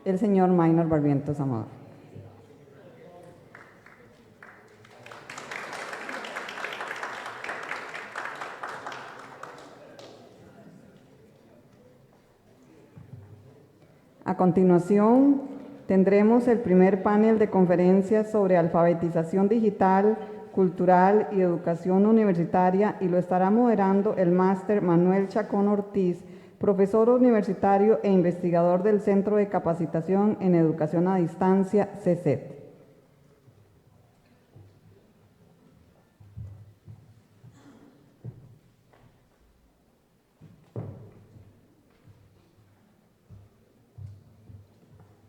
El señor Maynor Barrientos Amador. A continuación, tendremos el primer panel de conferencias sobre alfabetización digital, cultural y educación universitaria, y lo estará moderando el máster Manuel Chacón Ortiz, profesor universitario e investigador del Centro de Capacitación en Educación a Distancia, CECET.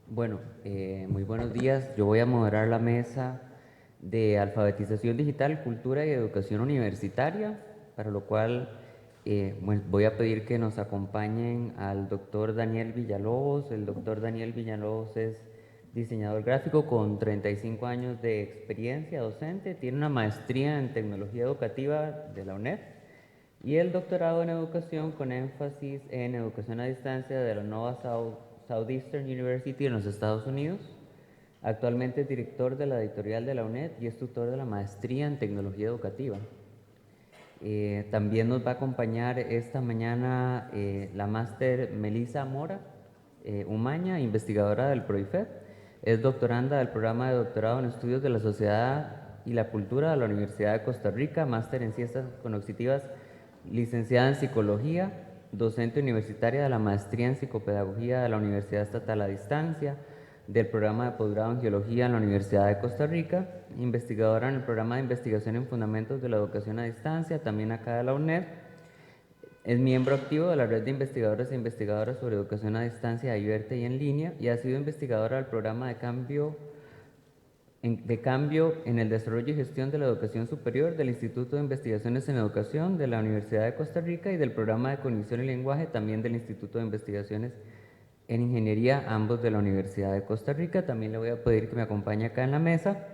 Bueno, muy buenos días. Yo voy a moderar la mesa de alfabetización digital, cultura y educación universitaria, para lo cual voy a pedir que nos acompañen al doctor Daniel Villalobos. El doctor Daniel Villalobos es diseñador gráfico con 35 años de experiencia docente, tiene una maestría en tecnología educativa de la UNED y el doctorado en educación con énfasis en educación a distancia de la Nova Southeastern University en los Estados Unidos. Actualmente es director de la editorial de la UNED y es tutor de la maestría en tecnología educativa. También nos va a acompañar esta mañana la máster Melissa Mora Umaña, investigadora del PROIFED. Es doctoranda del programa de doctorado en estudios de la sociedad y la cultura de la Universidad de Costa Rica, máster en ciencias cognitivas, licenciada en psicología, docente universitaria de la maestría en psicopedagogía de la Universidad Estatal a Distancia, del programa de posgrado en geología en la Universidad de Costa Rica, investigadora en el programa de investigación en fundamentos de la educación a distancia, también acá de la UNED. Es miembro activo de la red de investigadores e investigadoras sobre educación a distancia, IBERTE y en línea, y ha sido investigadora del programa de cambio en el desarrollo y gestión de la educación superior del Instituto de Investigaciones en Educación de la Universidad de Costa Rica y del programa de cognición y lenguaje también del Instituto de Investigaciones en Ingeniería, ambos de la Universidad de Costa Rica. También le voy a pedir que me acompañe acá en la mesa.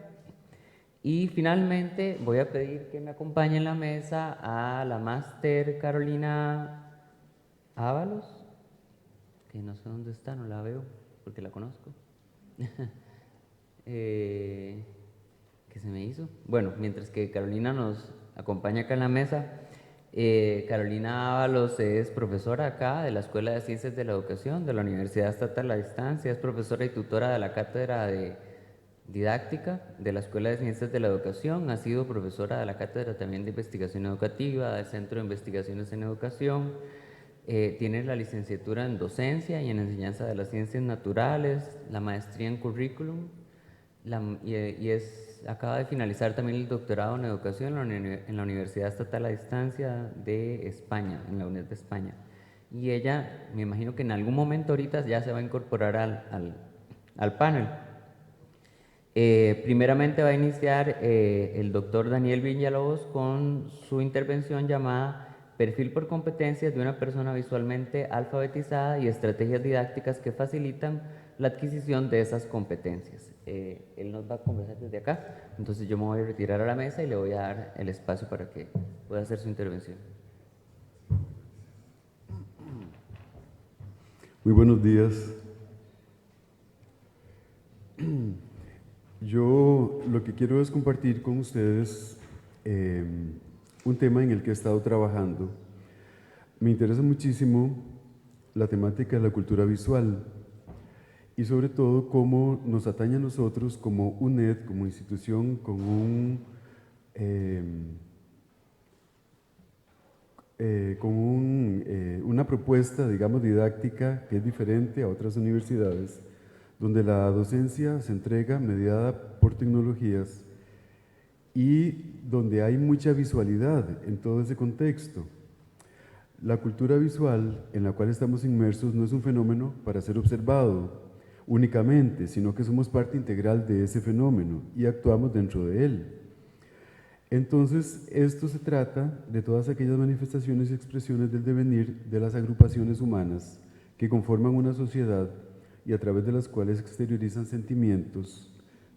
Y finalmente voy a pedir que me acompañe en la mesa a la máster Carolina Ábalos, que no sé dónde está, no la veo porque la conozco. ¿Qué se me hizo? Bueno, mientras que Carolina nos acompaña acá en la mesa, Carolina Ábalos es profesora acá de la Escuela de Ciencias de la Educación de la Universidad Estatal a Distancia, es profesora y tutora de la Cátedra de Didáctica de la Escuela de Ciencias de la Educación, ha sido profesora de la Cátedra también de Investigación Educativa, del Centro de Investigaciones en Educación, tiene la licenciatura en Docencia y en Enseñanza de las Ciencias Naturales, la maestría en Currículum, acaba de finalizar también el doctorado en Educación en la Universidad Estatal a Distancia de España, en la UNED de España. Y ella, me imagino que en algún momento ahorita ya se va a incorporar al panel. Primeramente va a iniciar el doctor Daniel Villalobos con su intervención llamada Perfil por competencias de una persona visualmente alfabetizada y estrategias didácticas que facilitan la adquisición de esas competencias. Él nos va a conversar desde acá, entonces yo me voy a retirar a la mesa y le voy a dar el espacio para que pueda hacer su intervención. Muy buenos días. Yo lo que quiero es compartir con ustedes un tema en el que he estado trabajando. Me interesa muchísimo la temática de la cultura visual y sobre todo cómo nos atañe a nosotros como UNED, como institución con una propuesta, digamos, didáctica que es diferente a otras universidades, donde la docencia se entrega mediada por tecnologías y donde hay mucha visualidad en todo ese contexto. La cultura visual en la cual estamos inmersos no es un fenómeno para ser observado únicamente, sino que somos parte integral de ese fenómeno y actuamos dentro de él. Entonces, esto se trata de todas aquellas manifestaciones y expresiones del devenir de las agrupaciones humanas que conforman una sociedad y a través de las cuales exteriorizan sentimientos,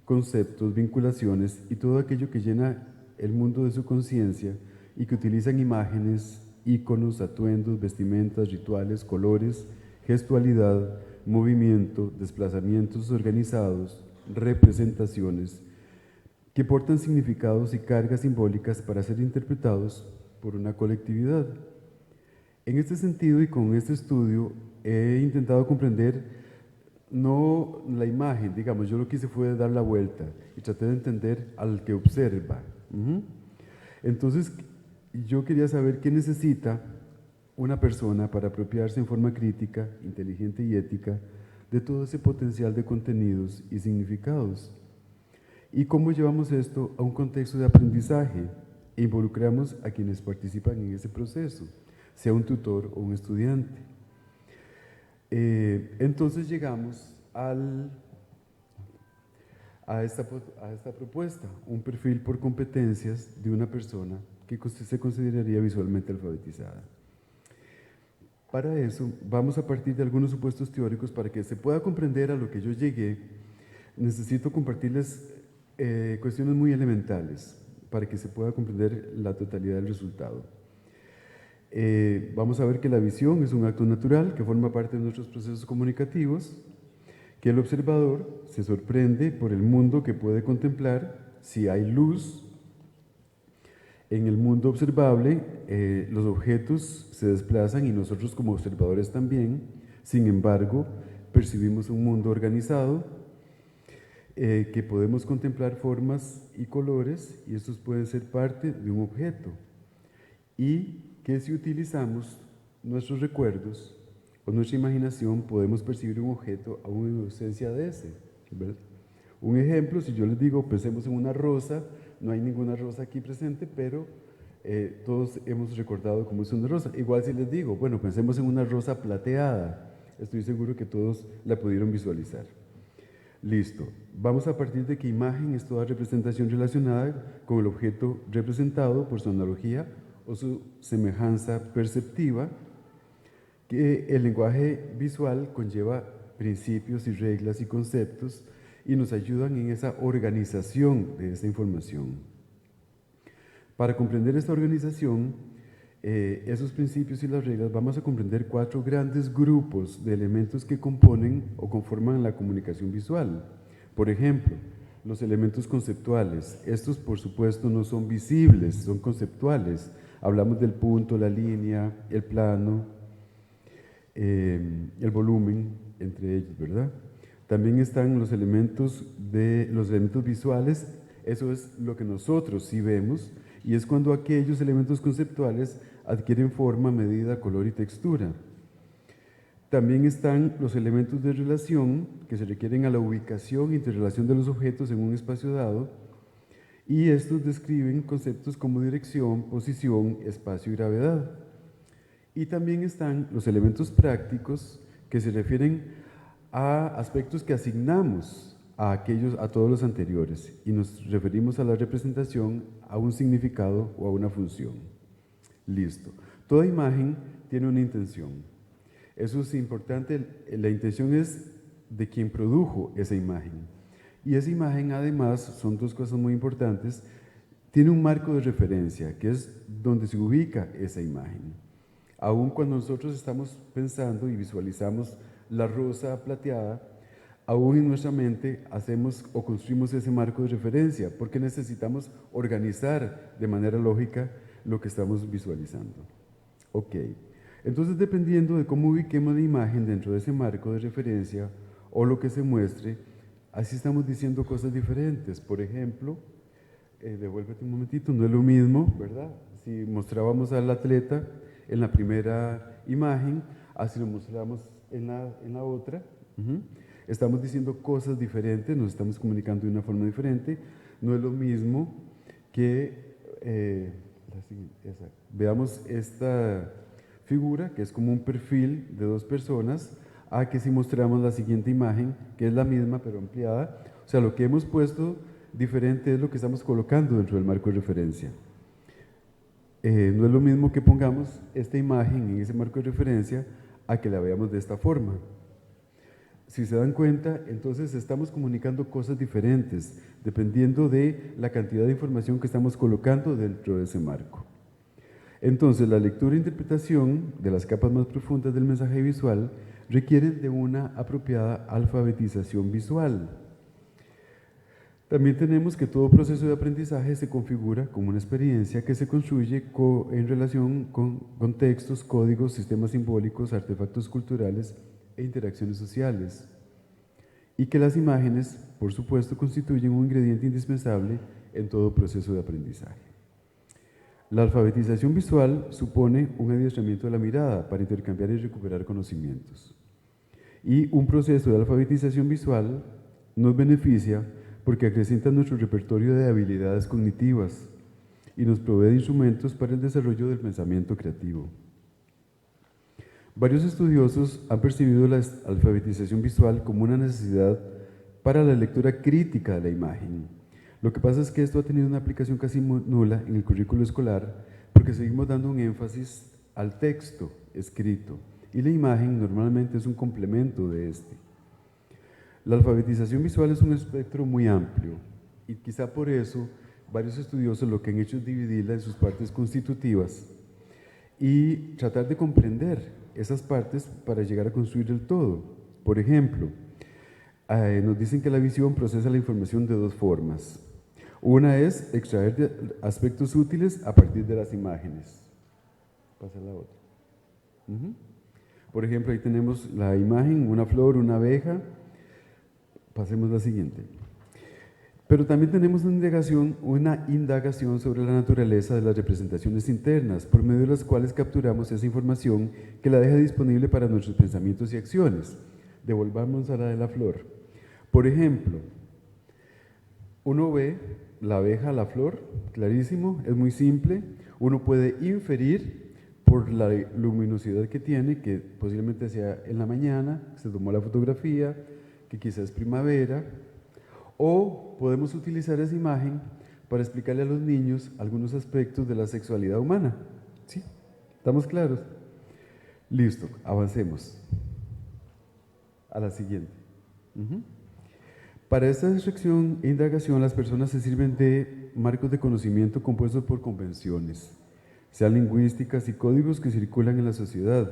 conceptos, vinculaciones y todo aquello que llena el mundo de su conciencia y que utilizan imágenes, íconos, atuendos, vestimentas, rituales, colores, gestualidad, movimiento, desplazamientos organizados, representaciones, que portan significados y cargas simbólicas para ser interpretados por una colectividad. En este sentido y con este estudio he intentado comprender no la imagen, digamos, yo lo que hice fue dar la vuelta y traté de entender al que observa. Entonces, yo quería saber qué necesita una persona para apropiarse en forma crítica, inteligente y ética de todo ese potencial de contenidos y significados. ¿Y cómo llevamos esto a un contexto de aprendizaje e involucramos a quienes participan en ese proceso, sea un tutor o un estudiante? Entonces llegamos a esta propuesta, un perfil por competencias de una persona que se consideraría visualmente alfabetizada. Para eso, vamos a partir de algunos supuestos teóricos para que se pueda comprender a lo que yo llegué. Necesito compartirles cuestiones muy elementales para que se pueda comprender la totalidad del resultado. Vamos a ver que la visión es un acto natural que forma parte de nuestros procesos comunicativos, que el observador se sorprende por el mundo que puede contemplar si hay luz. En el mundo observable, los objetos se desplazan y nosotros como observadores también. Sin embargo, percibimos un mundo organizado que podemos contemplar formas y colores, y estos pueden ser parte de un objeto. Y que si utilizamos nuestros recuerdos o nuestra imaginación, podemos percibir un objeto aún en ausencia de ese, ¿verdad? Un ejemplo, si yo les digo, pensemos en una rosa, no hay ninguna rosa aquí presente, pero todos hemos recordado cómo es una rosa. Igual si les digo, bueno, pensemos en una rosa plateada, estoy seguro que todos la pudieron visualizar. Listo. Vamos a partir de que imagen es toda representación relacionada con el objeto representado por su analogía o su semejanza perceptiva, que el lenguaje visual conlleva principios y reglas y conceptos y nos ayudan en esa organización de esa información. Para comprender esta organización, esos principios y las reglas, vamos a comprender 4 grandes grupos de elementos que componen o conforman la comunicación visual. Por ejemplo, los elementos conceptuales. Estos, por supuesto, no son visibles, son conceptuales. Hablamos del punto, la línea, el plano, el volumen, entre ellos, ¿verdad? También están los elementos visuales. Eso es lo que nosotros sí vemos, y es cuando aquellos elementos conceptuales adquieren forma, medida, color y textura. También están los elementos de relación que se requieren a la ubicación e interrelación de los objetos en un espacio dado, y estos describen conceptos como dirección, posición, espacio y gravedad. Y también están los elementos prácticos que se refieren a aspectos que asignamos a todos los anteriores, y nos referimos a la representación, a un significado o a una función. Listo. Toda imagen tiene una intención. Eso es importante. La intención es de quien produjo esa imagen. Y esa imagen, además, son 2 cosas muy importantes. Tiene un marco de referencia, que es donde se ubica esa imagen. Aun cuando nosotros estamos pensando y visualizamos la rosa plateada, aún en nuestra mente hacemos o construimos ese marco de referencia, porque necesitamos organizar de manera lógica lo que estamos visualizando. Ok, entonces dependiendo de cómo ubiquemos la imagen dentro de ese marco de referencia o lo que se muestre, así estamos diciendo cosas diferentes. Por ejemplo, devuélvete un momentito, no es lo mismo, ¿verdad? Si mostrábamos al atleta en la primera imagen, así lo mostramos en la otra. Estamos diciendo cosas diferentes, nos estamos comunicando de una forma diferente. No es lo mismo que, veamos esta figura, que es como un perfil de 2 personas, a que si mostramos la siguiente imagen, que es la misma pero ampliada. O sea, lo que hemos puesto diferente es lo que estamos colocando dentro del marco de referencia. No es lo mismo que pongamos esta imagen en ese marco de referencia a que la veamos de esta forma. Si se dan cuenta, entonces estamos comunicando cosas diferentes, dependiendo de la cantidad de información que estamos colocando dentro de ese marco. Entonces, la lectura e interpretación de las capas más profundas del mensaje visual requieren de una apropiada alfabetización visual. También tenemos que todo proceso de aprendizaje se configura como una experiencia que se construye en relación con contextos, códigos, sistemas simbólicos, artefactos culturales e interacciones sociales. Y que las imágenes, por supuesto, constituyen un ingrediente indispensable en todo proceso de aprendizaje. La alfabetización visual supone un adiestramiento de la mirada para intercambiar y recuperar conocimientos. Y un proceso de alfabetización visual nos beneficia porque acrecienta nuestro repertorio de habilidades cognitivas y nos provee de instrumentos para el desarrollo del pensamiento creativo. Varios estudiosos han percibido la alfabetización visual como una necesidad para la lectura crítica de la imagen. Lo que pasa es que esto ha tenido una aplicación casi nula en el currículo escolar porque seguimos dando un énfasis al texto escrito y la imagen normalmente es un complemento de este. La alfabetización visual es un espectro muy amplio y quizá por eso varios estudiosos lo que han hecho es dividirla en sus partes constitutivas y tratar de comprender esas partes para llegar a construir el todo. Por ejemplo, nos dicen que la visión procesa la información de dos formas. Una es extraer aspectos útiles a partir de las imágenes. Pasa la otra. Por ejemplo, ahí tenemos la imagen, una flor, una abeja. Pasemos a la siguiente. Pero también tenemos una indagación sobre la naturaleza de las representaciones internas, por medio de las cuales capturamos esa información que la deja disponible para nuestros pensamientos y acciones. Devolvamos a la de la flor. Por ejemplo, uno ve la abeja, la flor, clarísimo, es muy simple. Uno puede inferir por la luminosidad que tiene, que posiblemente sea en la mañana, se tomó la fotografía, que quizás es primavera, o podemos utilizar esa imagen para explicarle a los niños algunos aspectos de la sexualidad humana. ¿Sí? ¿Estamos claros? Listo, avancemos. A la siguiente. Para esta extracción e indagación, las personas se sirven de marcos de conocimiento compuestos por convenciones, sean lingüísticas y códigos que circulan en la sociedad,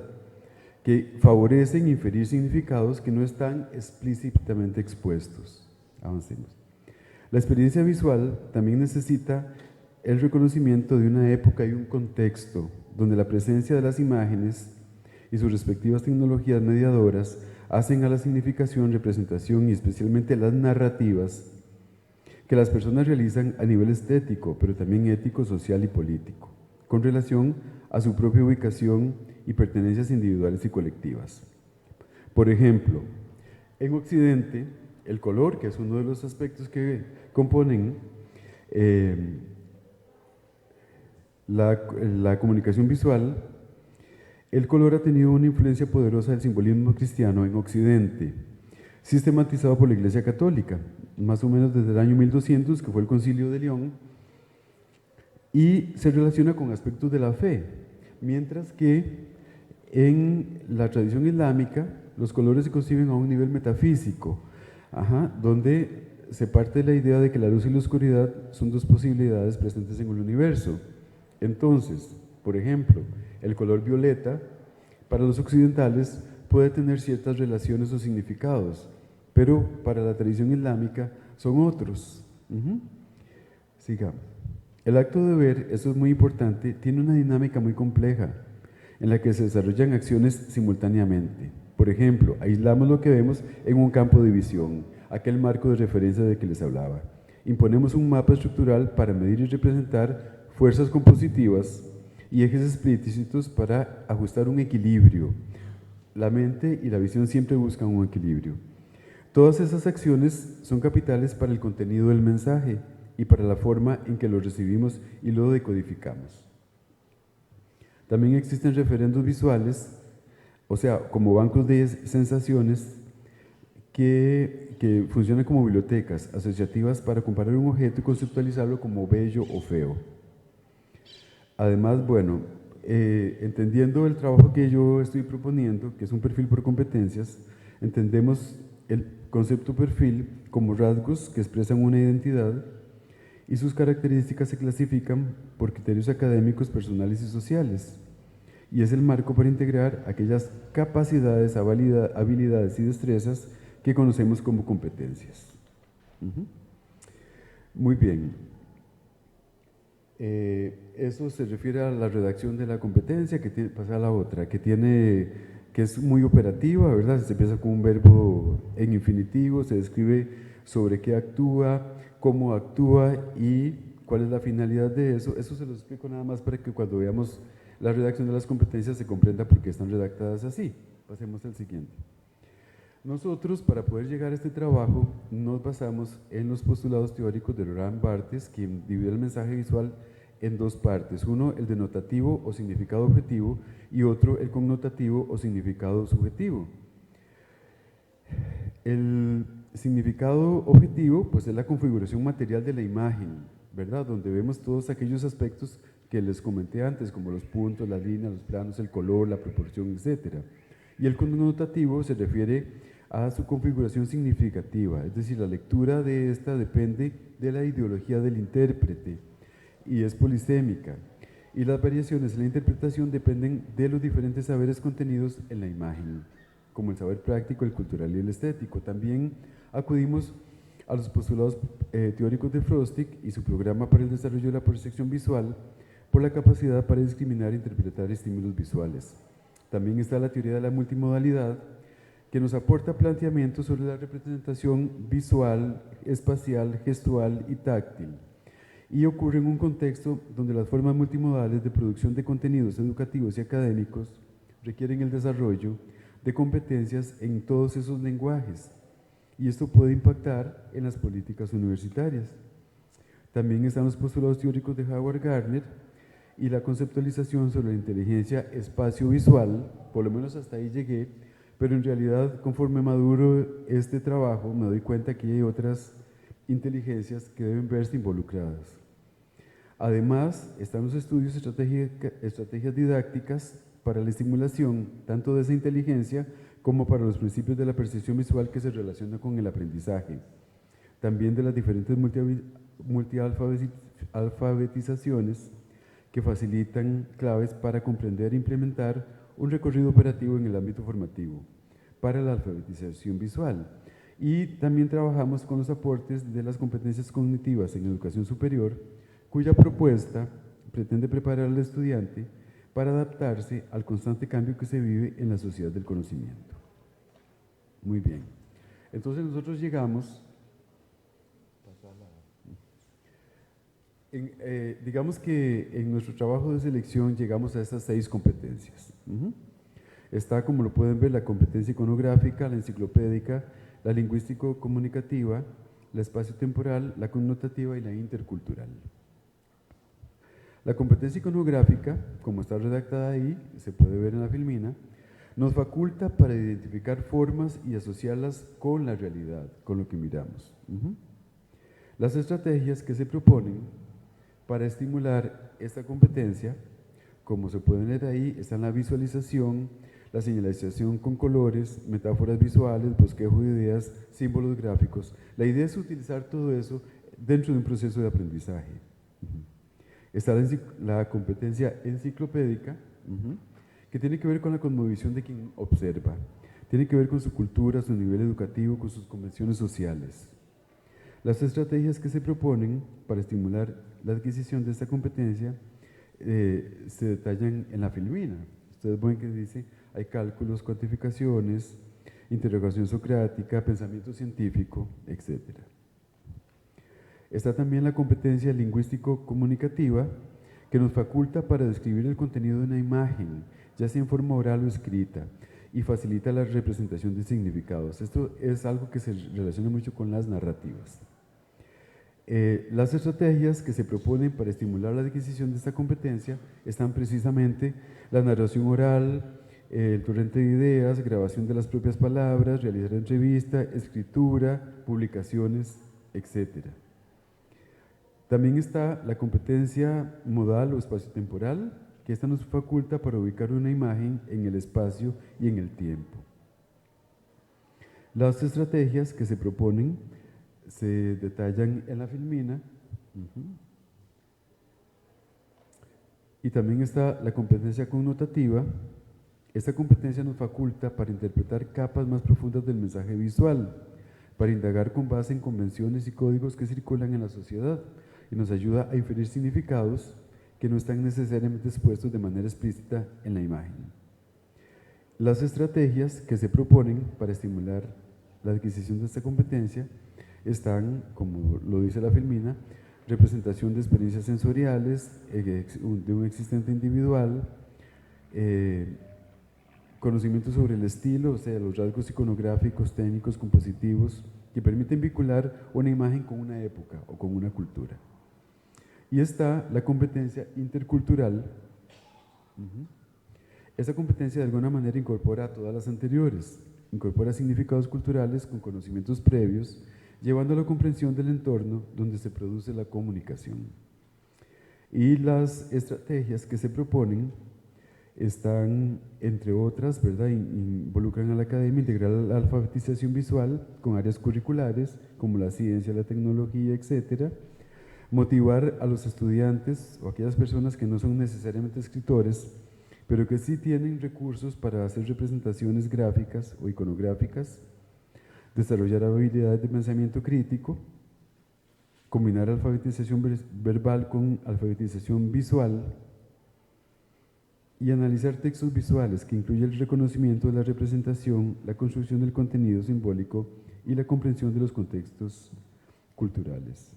que favorecen inferir significados que no están explícitamente expuestos. Avancemos. La experiencia visual también necesita el reconocimiento de una época y un contexto, donde la presencia de las imágenes y sus respectivas tecnologías mediadoras hacen a la significación, representación y especialmente las narrativas que las personas realizan a nivel estético, pero también ético, social y político, con relación a su propia ubicación y pertenencias individuales y colectivas. Por ejemplo, en Occidente, el color, que es uno de los aspectos que componen la comunicación visual, el color ha tenido una influencia poderosa del simbolismo cristiano en Occidente, sistematizado por la Iglesia Católica, más o menos desde el año 1200, que fue el Concilio de León, y se relaciona con aspectos de la fe, mientras que en la tradición islámica los colores se conciben a un nivel metafísico, donde se parte de la idea de que la luz y la oscuridad son dos posibilidades presentes en el universo. Entonces, por ejemplo, el color violeta para los occidentales puede tener ciertas relaciones o significados, pero para la tradición islámica son otros. Sigamos. El acto de ver, eso es muy importante, tiene una dinámica muy compleja en la que se desarrollan acciones simultáneamente. Por ejemplo, aislamos lo que vemos en un campo de visión, aquel marco de referencia de que les hablaba. Imponemos un mapa estructural para medir y representar fuerzas compositivas y ejes explícitos para ajustar un equilibrio. La mente y la visión siempre buscan un equilibrio. Todas esas acciones son capitales para el contenido del mensaje y para la forma en que lo recibimos y lo decodificamos. También existen referendos visuales, o sea, como bancos de sensaciones que funcionan como bibliotecas asociativas para comparar un objeto y conceptualizarlo como bello o feo. Además, bueno, entendiendo el trabajo que yo estoy proponiendo, que es un perfil por competencias, entendemos el concepto perfil como rasgos que expresan una identidad y sus características se clasifican por criterios académicos, personales y sociales. y es el marco para integrar aquellas capacidades, habilidades y destrezas que conocemos como competencias. Muy bien. Eso se refiere a la redacción de la competencia, pasa a la otra, que es muy operativa, ¿verdad? Se empieza con un verbo en infinitivo, se describe sobre qué actúa, cómo actúa y cuál es la finalidad de eso. Eso se lo explico nada más para que cuando veamos la redacción de las competencias se comprenda por qué están redactadas así. Pasemos al siguiente. Nosotros, para poder llegar a este trabajo, nos basamos en los postulados teóricos de Laurent Barthes, quien divide el mensaje visual en dos partes. Uno, el denotativo o significado objetivo, y otro, el connotativo o significado subjetivo. El significado objetivo, pues, es la configuración material de la imagen, ¿verdad? Donde vemos todos aquellos aspectos que les comenté antes, como los puntos, las líneas, los planos, el color, la proporción, etc. Y el connotativo se refiere a su configuración significativa, es decir, la lectura de esta depende de la ideología del intérprete y es polisémica. Y las variaciones en la interpretación dependen de los diferentes saberes contenidos en la imagen, como el saber práctico, el cultural y el estético. También acudimos a los postulados teóricos de Frostick y su programa para el desarrollo de la percepción visual por la capacidad para discriminar e interpretar estímulos visuales. También está la teoría de la multimodalidad, que nos aporta planteamientos sobre la representación visual, espacial, gestual y táctil. Y ocurre en un contexto donde las formas multimodales de producción de contenidos educativos y académicos requieren el desarrollo de competencias en todos esos lenguajes, y esto puede impactar en las políticas universitarias. También están los postulados teóricos de Howard Gardner y la conceptualización sobre la inteligencia espacio-visual, por lo menos hasta ahí llegué, pero en realidad conforme maduro este trabajo me doy cuenta que hay otras inteligencias que deben verse involucradas. Además, están los estudios estrategias didácticas para la estimulación tanto de esa inteligencia como para los principios de la percepción visual que se relacionan con el aprendizaje. También de las diferentes multialfabetizaciones que facilitan claves para comprender e implementar un recorrido operativo en el ámbito formativo para la alfabetización visual. Y también trabajamos con los aportes de las competencias cognitivas en educación superior, cuya propuesta pretende preparar al estudiante para adaptarse al constante cambio que se vive en la sociedad del conocimiento. Muy bien. Entonces nosotros llegamos, digamos que en nuestro trabajo de selección llegamos a estas 6 competencias. Está, como lo pueden ver, la competencia iconográfica, la enciclopédica, la lingüístico-comunicativa, la espacio-temporal, la connotativa y la intercultural. La competencia iconográfica, como está redactada ahí, se puede ver en la filmina, nos faculta para identificar formas y asociarlas con la realidad, con lo que miramos. Las estrategias que se proponen para estimular esta competencia, como se pueden leer ahí, están la visualización, la señalización con colores, metáforas visuales, bosquejo de ideas, símbolos gráficos. La idea es utilizar todo eso dentro de un proceso de aprendizaje. Está la competencia enciclopédica, que tiene que ver con la cosmovisión de quien observa. Tiene que ver con su cultura, su nivel educativo, con sus convenciones sociales. Las estrategias que se proponen para estimular la adquisición de esta competencia se detallan en la filmina. Ustedes ven que dice, hay cálculos, cuantificaciones, interrogación socrática, pensamiento científico, etc. Está también la competencia lingüístico-comunicativa, que nos faculta para describir el contenido de una imagen, ya sea en forma oral o escrita, y facilita la representación de significados. Esto es algo que se relaciona mucho con las narrativas. Las estrategias que se proponen para estimular la adquisición de esta competencia están precisamente la narración oral, el torrente de ideas, grabación de las propias palabras, realizar entrevista, escritura, publicaciones, etc. También está la competencia modal o espaciotemporal, que esta nos faculta para ubicar una imagen en el espacio y en el tiempo. Las estrategias que se proponen se detallan en la filmina Y también está la competencia connotativa. Esta competencia nos faculta para interpretar capas más profundas del mensaje visual, para indagar con base en convenciones y códigos que circulan en la sociedad, y nos ayuda a inferir significados que no están necesariamente expuestos de manera explícita en la imagen. Las estrategias que se proponen para estimular la adquisición de esta competencia están, como lo dice la Filmina, representación de experiencias sensoriales, de un existente individual, conocimiento sobre el estilo, o sea, los rasgos iconográficos, técnicos, compositivos, que permiten vincular una imagen con una época o con una cultura. Y está la competencia intercultural. Esa competencia de alguna manera incorpora a todas las anteriores, incorpora significados culturales con conocimientos previos, llevando a la comprensión del entorno donde se produce la comunicación. Y las estrategias que se proponen están, entre otras, ¿verdad?, involucran a la academia integrar la alfabetización visual con áreas curriculares como la ciencia, la tecnología, etcétera, motivar a los estudiantes o aquellas personas que no son necesariamente escritores, pero que sí tienen recursos para hacer representaciones gráficas o iconográficas, desarrollar habilidades de pensamiento crítico, combinar alfabetización verbal con alfabetización visual y analizar textos visuales que incluye el reconocimiento de la representación, la construcción del contenido simbólico y la comprensión de los contextos culturales.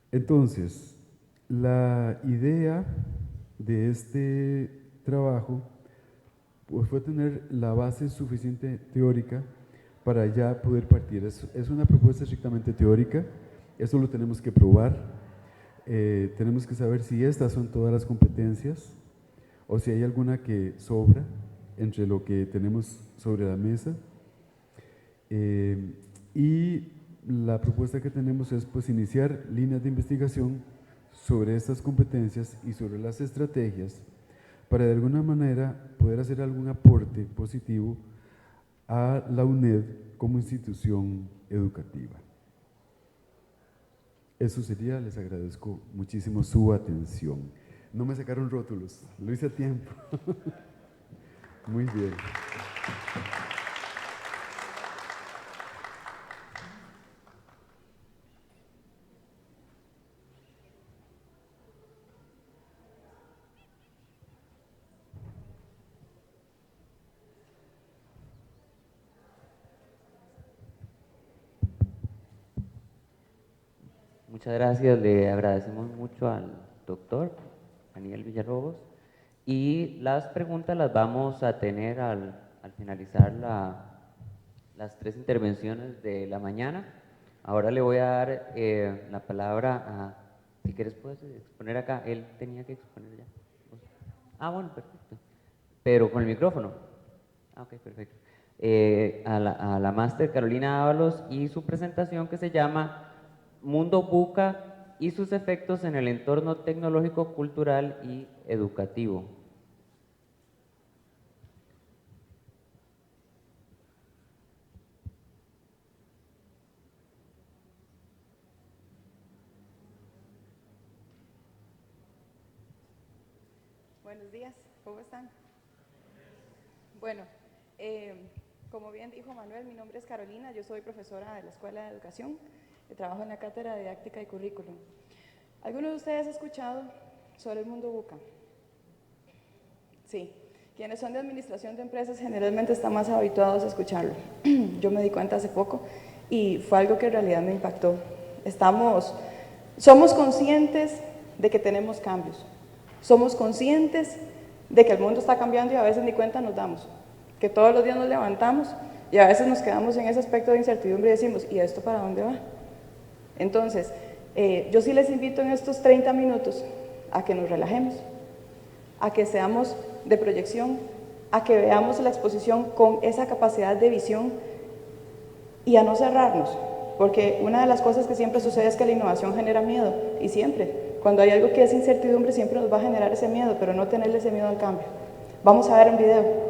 Entonces, la idea de este trabajo pues, fue tener la base suficiente teórica para ya poder partir. Es una propuesta estrictamente teórica, eso lo tenemos que probar. Tenemos que saber si estas son todas las competencias o si hay alguna que sobra entre lo que tenemos sobre la mesa. Y la propuesta que tenemos es pues, iniciar líneas de investigación sobre estas competencias y sobre las estrategias para de alguna manera poder hacer algún aporte positivo a la UNED como institución educativa. Eso sería, les agradezco muchísimo su atención. No me sacaron rótulos, lo hice a tiempo. Muy bien. Muchas gracias, le agradecemos mucho al doctor Daniel Villalobos y las preguntas las vamos a tener al finalizar las tres intervenciones de la mañana. Ahora le voy a dar la palabra a, si quieres puedes exponer acá, él tenía que exponer ya. Ah, bueno, perfecto, pero con el micrófono. Ah, ok, perfecto. A la máster Carolina Ábalos y su presentación que se llama Mundo Buca y sus efectos en el entorno tecnológico, cultural y educativo. Buenos días, ¿cómo están? Bueno, como bien dijo Manuel, mi nombre es Carolina, yo soy profesora de la Escuela de Educación, trabajo en la Cátedra de Didáctica y Currículum. ¿Alguno de ustedes ha escuchado sobre el mundo buca? Sí, quienes son de administración de empresas generalmente están más habituados a escucharlo. Yo me di cuenta hace poco y fue algo que en realidad me impactó. Somos conscientes de que tenemos cambios, somos conscientes de que el mundo está cambiando y a veces ni cuenta nos damos, que todos los días nos levantamos y a veces nos quedamos en ese aspecto de incertidumbre y decimos, ¿y esto para dónde va? Entonces, yo sí les invito en estos 30 minutos a que nos relajemos, a que seamos de proyección, a que veamos la exposición con esa capacidad de visión y a no cerrarnos, porque una de las cosas que siempre sucede es que la innovación genera miedo, y siempre, cuando hay algo que es incertidumbre, siempre nos va a generar ese miedo, pero no tenerle ese miedo al cambio. Vamos a ver un video.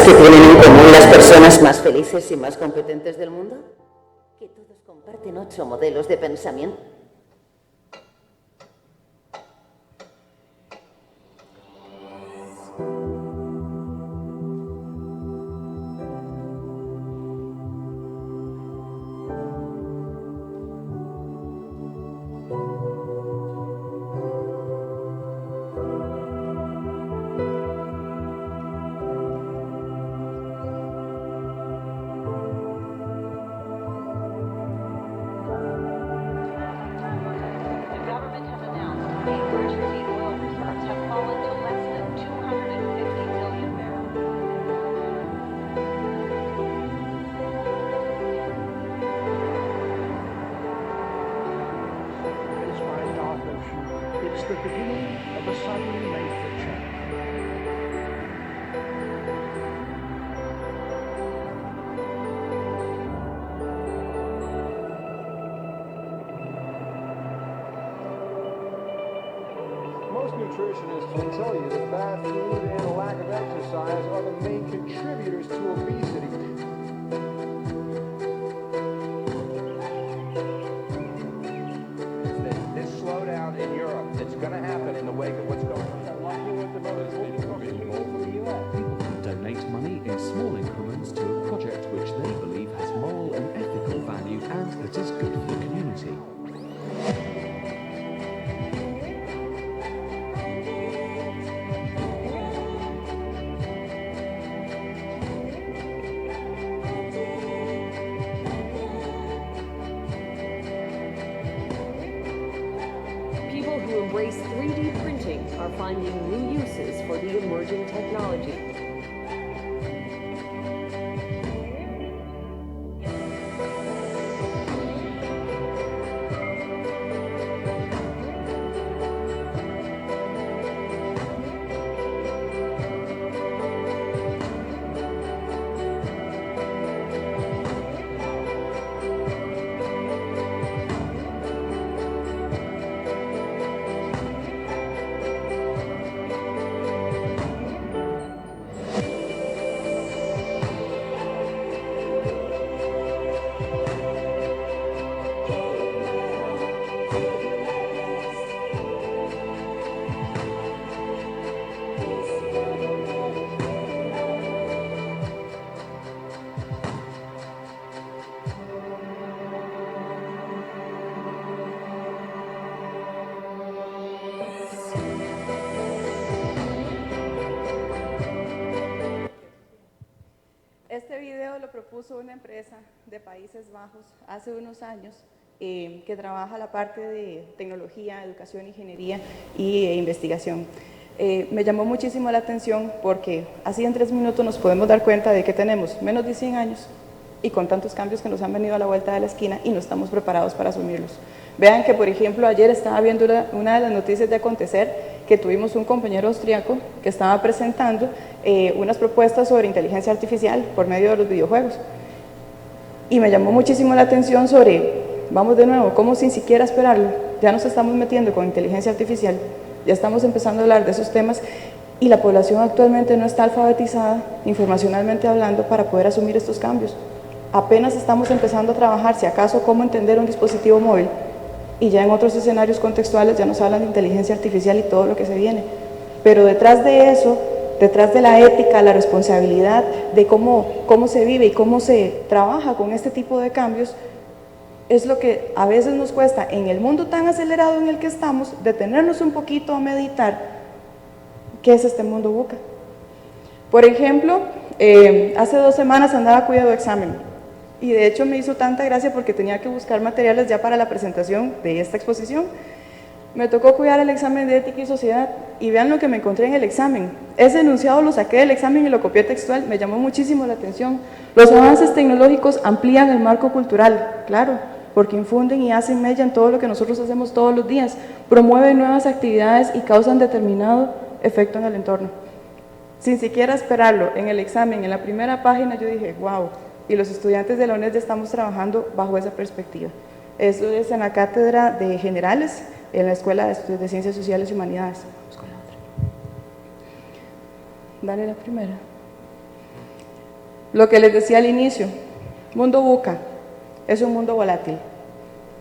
que tienen en común las personas más felices y más competentes del mundo? Que todos comparten 8 modelos de pensamiento. It's the beginning of a sudden major change. Most nutritionists will tell you that bad food and a lack of exercise are the main contributors to obesity. This slowdown in Europe that's going to happen in the wake of what's going on. People can donate money in small increments to a project which they believe has moral and ethical value and that is good for the community. People who embrace 3D printing are finding new uses for the emerging technology. Este video lo propuso una empresa de Países Bajos hace unos años que trabaja la parte de tecnología, educación, ingeniería e investigación. Me llamó muchísimo la atención porque así en 3 minutos nos podemos dar cuenta de que tenemos menos de 100 años y con tantos cambios que nos han venido a la vuelta de la esquina y no estamos preparados para asumirlos. Vean que, por ejemplo, ayer estaba viendo una de las noticias de acontecer que tuvimos un compañero austriaco que estaba presentando unas propuestas sobre inteligencia artificial por medio de los videojuegos. Y me llamó muchísimo la atención sobre, vamos de nuevo, cómo sin siquiera esperarlo, ya nos estamos metiendo con inteligencia artificial, ya estamos empezando a hablar de esos temas y la población actualmente no está alfabetizada, informacionalmente hablando, para poder asumir estos cambios. Apenas estamos empezando a trabajar, si acaso, cómo entender un dispositivo móvil, y ya en otros escenarios contextuales ya nos hablan de inteligencia artificial y todo lo que se viene. Pero detrás de eso, detrás de la ética, la responsabilidad de cómo se vive y cómo se trabaja con este tipo de cambios, es lo que a veces nos cuesta, en el mundo tan acelerado en el que estamos, detenernos un poquito a meditar qué es este mundo VUCA. Por ejemplo, hace 2 semanas andaba cuidando examen. Y de hecho me hizo tanta gracia porque tenía que buscar materiales ya para la presentación de esta exposición. Me tocó cuidar el examen de ética y sociedad y vean lo que me encontré en el examen. Ese enunciado lo saqué del examen y lo copié textual, me llamó muchísimo la atención. Los avances tecnológicos amplían el marco cultural, claro, porque infunden y hacen mella en todo lo que nosotros hacemos todos los días, promueven nuevas actividades y causan determinado efecto en el entorno. Sin siquiera esperarlo, en el examen, en la primera página, yo dije, wow. Y los estudiantes de la UNED ya estamos trabajando bajo esa perspectiva. Eso es en la Cátedra de Generales, en la Escuela de Estudios de Ciencias Sociales y Humanidades. Vamos con la otra. Dale la primera. Lo que les decía al inicio, mundo VUCA es un mundo volátil.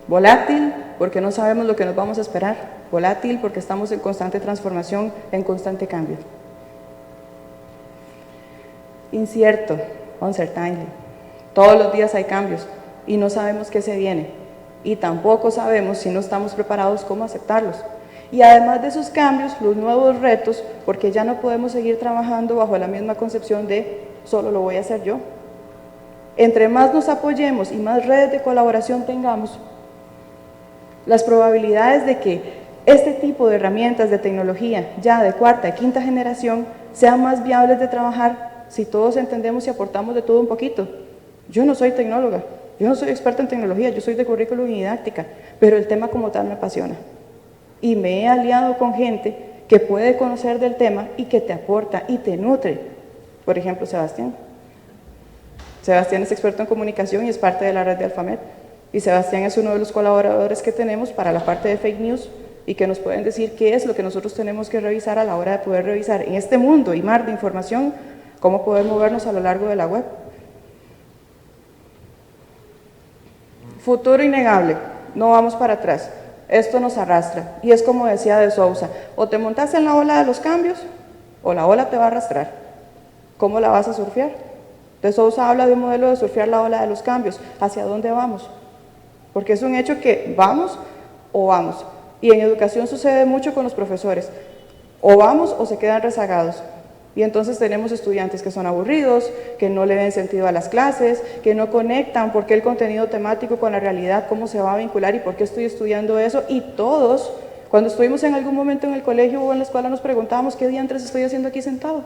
Volátil porque no sabemos lo que nos vamos a esperar. Volátil porque estamos en constante transformación, en constante cambio. Incierto, uncertainly. Todos los días hay cambios y no sabemos qué se viene. Y tampoco sabemos, si no estamos preparados, cómo aceptarlos. Y además de esos cambios, los nuevos retos, porque ya no podemos seguir trabajando bajo la misma concepción de solo lo voy a hacer yo. Entre más nos apoyemos y más redes de colaboración tengamos, las probabilidades de que este tipo de herramientas de tecnología, ya de cuarta y quinta generación, sean más viables de trabajar si todos entendemos y aportamos de todo un poquito. Yo no soy tecnóloga, yo no soy experta en tecnología, yo soy de currículum y didáctica, pero el tema como tal me apasiona. Y me he aliado con gente que puede conocer del tema y que te aporta y te nutre. Por ejemplo, Sebastián. Sebastián es experto en comunicación y es parte de la red de Alfamed. Y Sebastián es uno de los colaboradores que tenemos para la parte de fake news y que nos pueden decir qué es lo que nosotros tenemos que revisar a la hora de poder revisar en este mundo y mar de información, cómo poder movernos a lo largo de la web. Futuro innegable, no vamos para atrás. Esto nos arrastra, y es como decía de Sousa, o te montas en la ola de los cambios, o la ola te va a arrastrar. ¿Cómo la vas a surfear? De Sousa habla de un modelo de surfear la ola de los cambios. ¿Hacia dónde vamos? Porque es un hecho que vamos o vamos. Y en educación sucede mucho con los profesores. O vamos o se quedan rezagados. Y entonces tenemos estudiantes que son aburridos, que no le ven sentido a las clases, que no conectan por qué el contenido temático con la realidad, cómo se va a vincular y por qué estoy estudiando eso. Y todos, cuando estuvimos en algún momento en el colegio o en la escuela, nos preguntábamos qué diantres estoy haciendo aquí sentado.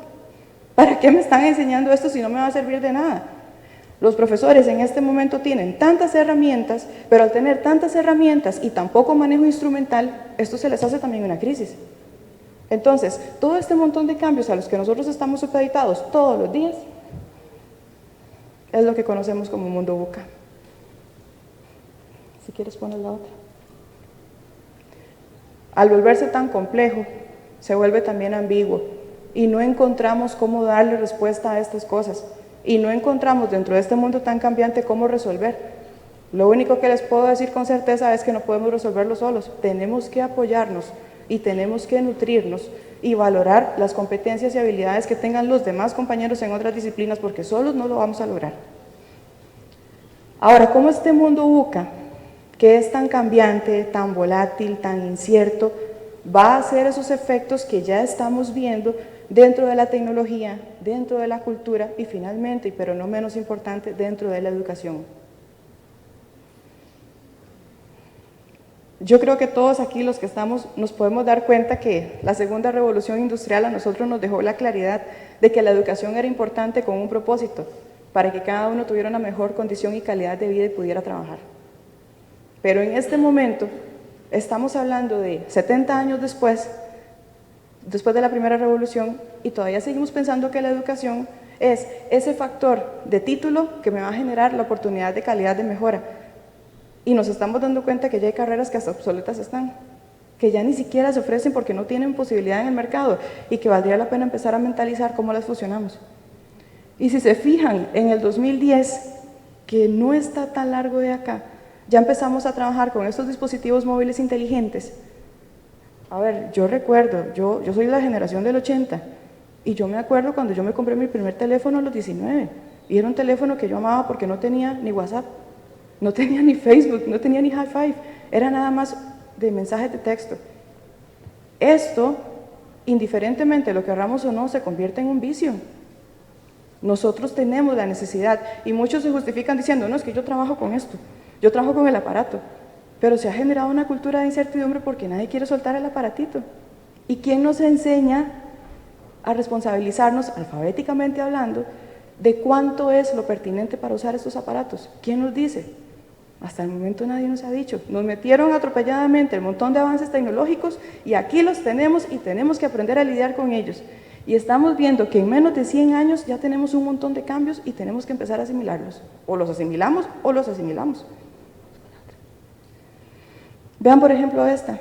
¿Para qué me están enseñando esto si no me va a servir de nada? Los profesores en este momento tienen tantas herramientas, pero al tener tantas herramientas y tan poco manejo instrumental, esto se les hace también una crisis. Entonces, todo este montón de cambios a los que nosotros estamos supeditados todos los días, es lo que conocemos como mundo VUCA. Si quieres poner la otra. Al volverse tan complejo, se vuelve también ambiguo y no encontramos cómo darle respuesta a estas cosas y no encontramos dentro de este mundo tan cambiante cómo resolver. Lo único que les puedo decir con certeza es que no podemos resolverlo solos, tenemos que apoyarnos y tenemos que nutrirnos y valorar las competencias y habilidades que tengan los demás compañeros en otras disciplinas, porque solos no lo vamos a lograr. Ahora, ¿cómo este mundo VUCA, que es tan cambiante, tan volátil, tan incierto, va a hacer esos efectos que ya estamos viendo dentro de la tecnología, dentro de la cultura y finalmente, pero no menos importante, dentro de la educación? Yo creo que todos aquí los que estamos nos podemos dar cuenta que la segunda revolución industrial a nosotros nos dejó la claridad de que la educación era importante con un propósito, para que cada uno tuviera una mejor condición y calidad de vida y pudiera trabajar. Pero en este momento estamos hablando de 70 años después de la primera revolución, y todavía seguimos pensando que la educación es ese factor de título que me va a generar la oportunidad de calidad de mejora. Y nos estamos dando cuenta que ya hay carreras que hasta obsoletas están, que ya ni siquiera se ofrecen porque no tienen posibilidad en el mercado y que valdría la pena empezar a mentalizar cómo las fusionamos. Y si se fijan, en el 2010, que no está tan largo de acá, ya empezamos a trabajar con estos dispositivos móviles inteligentes. A ver, yo recuerdo, yo soy de la generación del 80 y yo me acuerdo cuando yo me compré mi primer teléfono a los 19 y era un teléfono que yo amaba porque no tenía ni WhatsApp, no tenía ni Facebook, no tenía ni Hi-Fi, era nada más de mensajes de texto. Esto, indiferentemente lo querramos o no, se convierte en un vicio. Nosotros tenemos la necesidad y muchos se justifican diciendo, no, es que yo trabajo con esto, yo trabajo con el aparato, pero se ha generado una cultura de incertidumbre porque nadie quiere soltar el aparatito. ¿Y quién nos enseña a responsabilizarnos, alfabéticamente hablando, de cuánto es lo pertinente para usar estos aparatos? ¿Quién nos dice? Hasta el momento nadie nos ha dicho. Nos metieron atropelladamente el montón de avances tecnológicos y aquí los tenemos y tenemos que aprender a lidiar con ellos. Y estamos viendo que en menos de 100 años ya tenemos un montón de cambios y tenemos que empezar a asimilarlos. O los asimilamos o los asimilamos. Vean por ejemplo esta.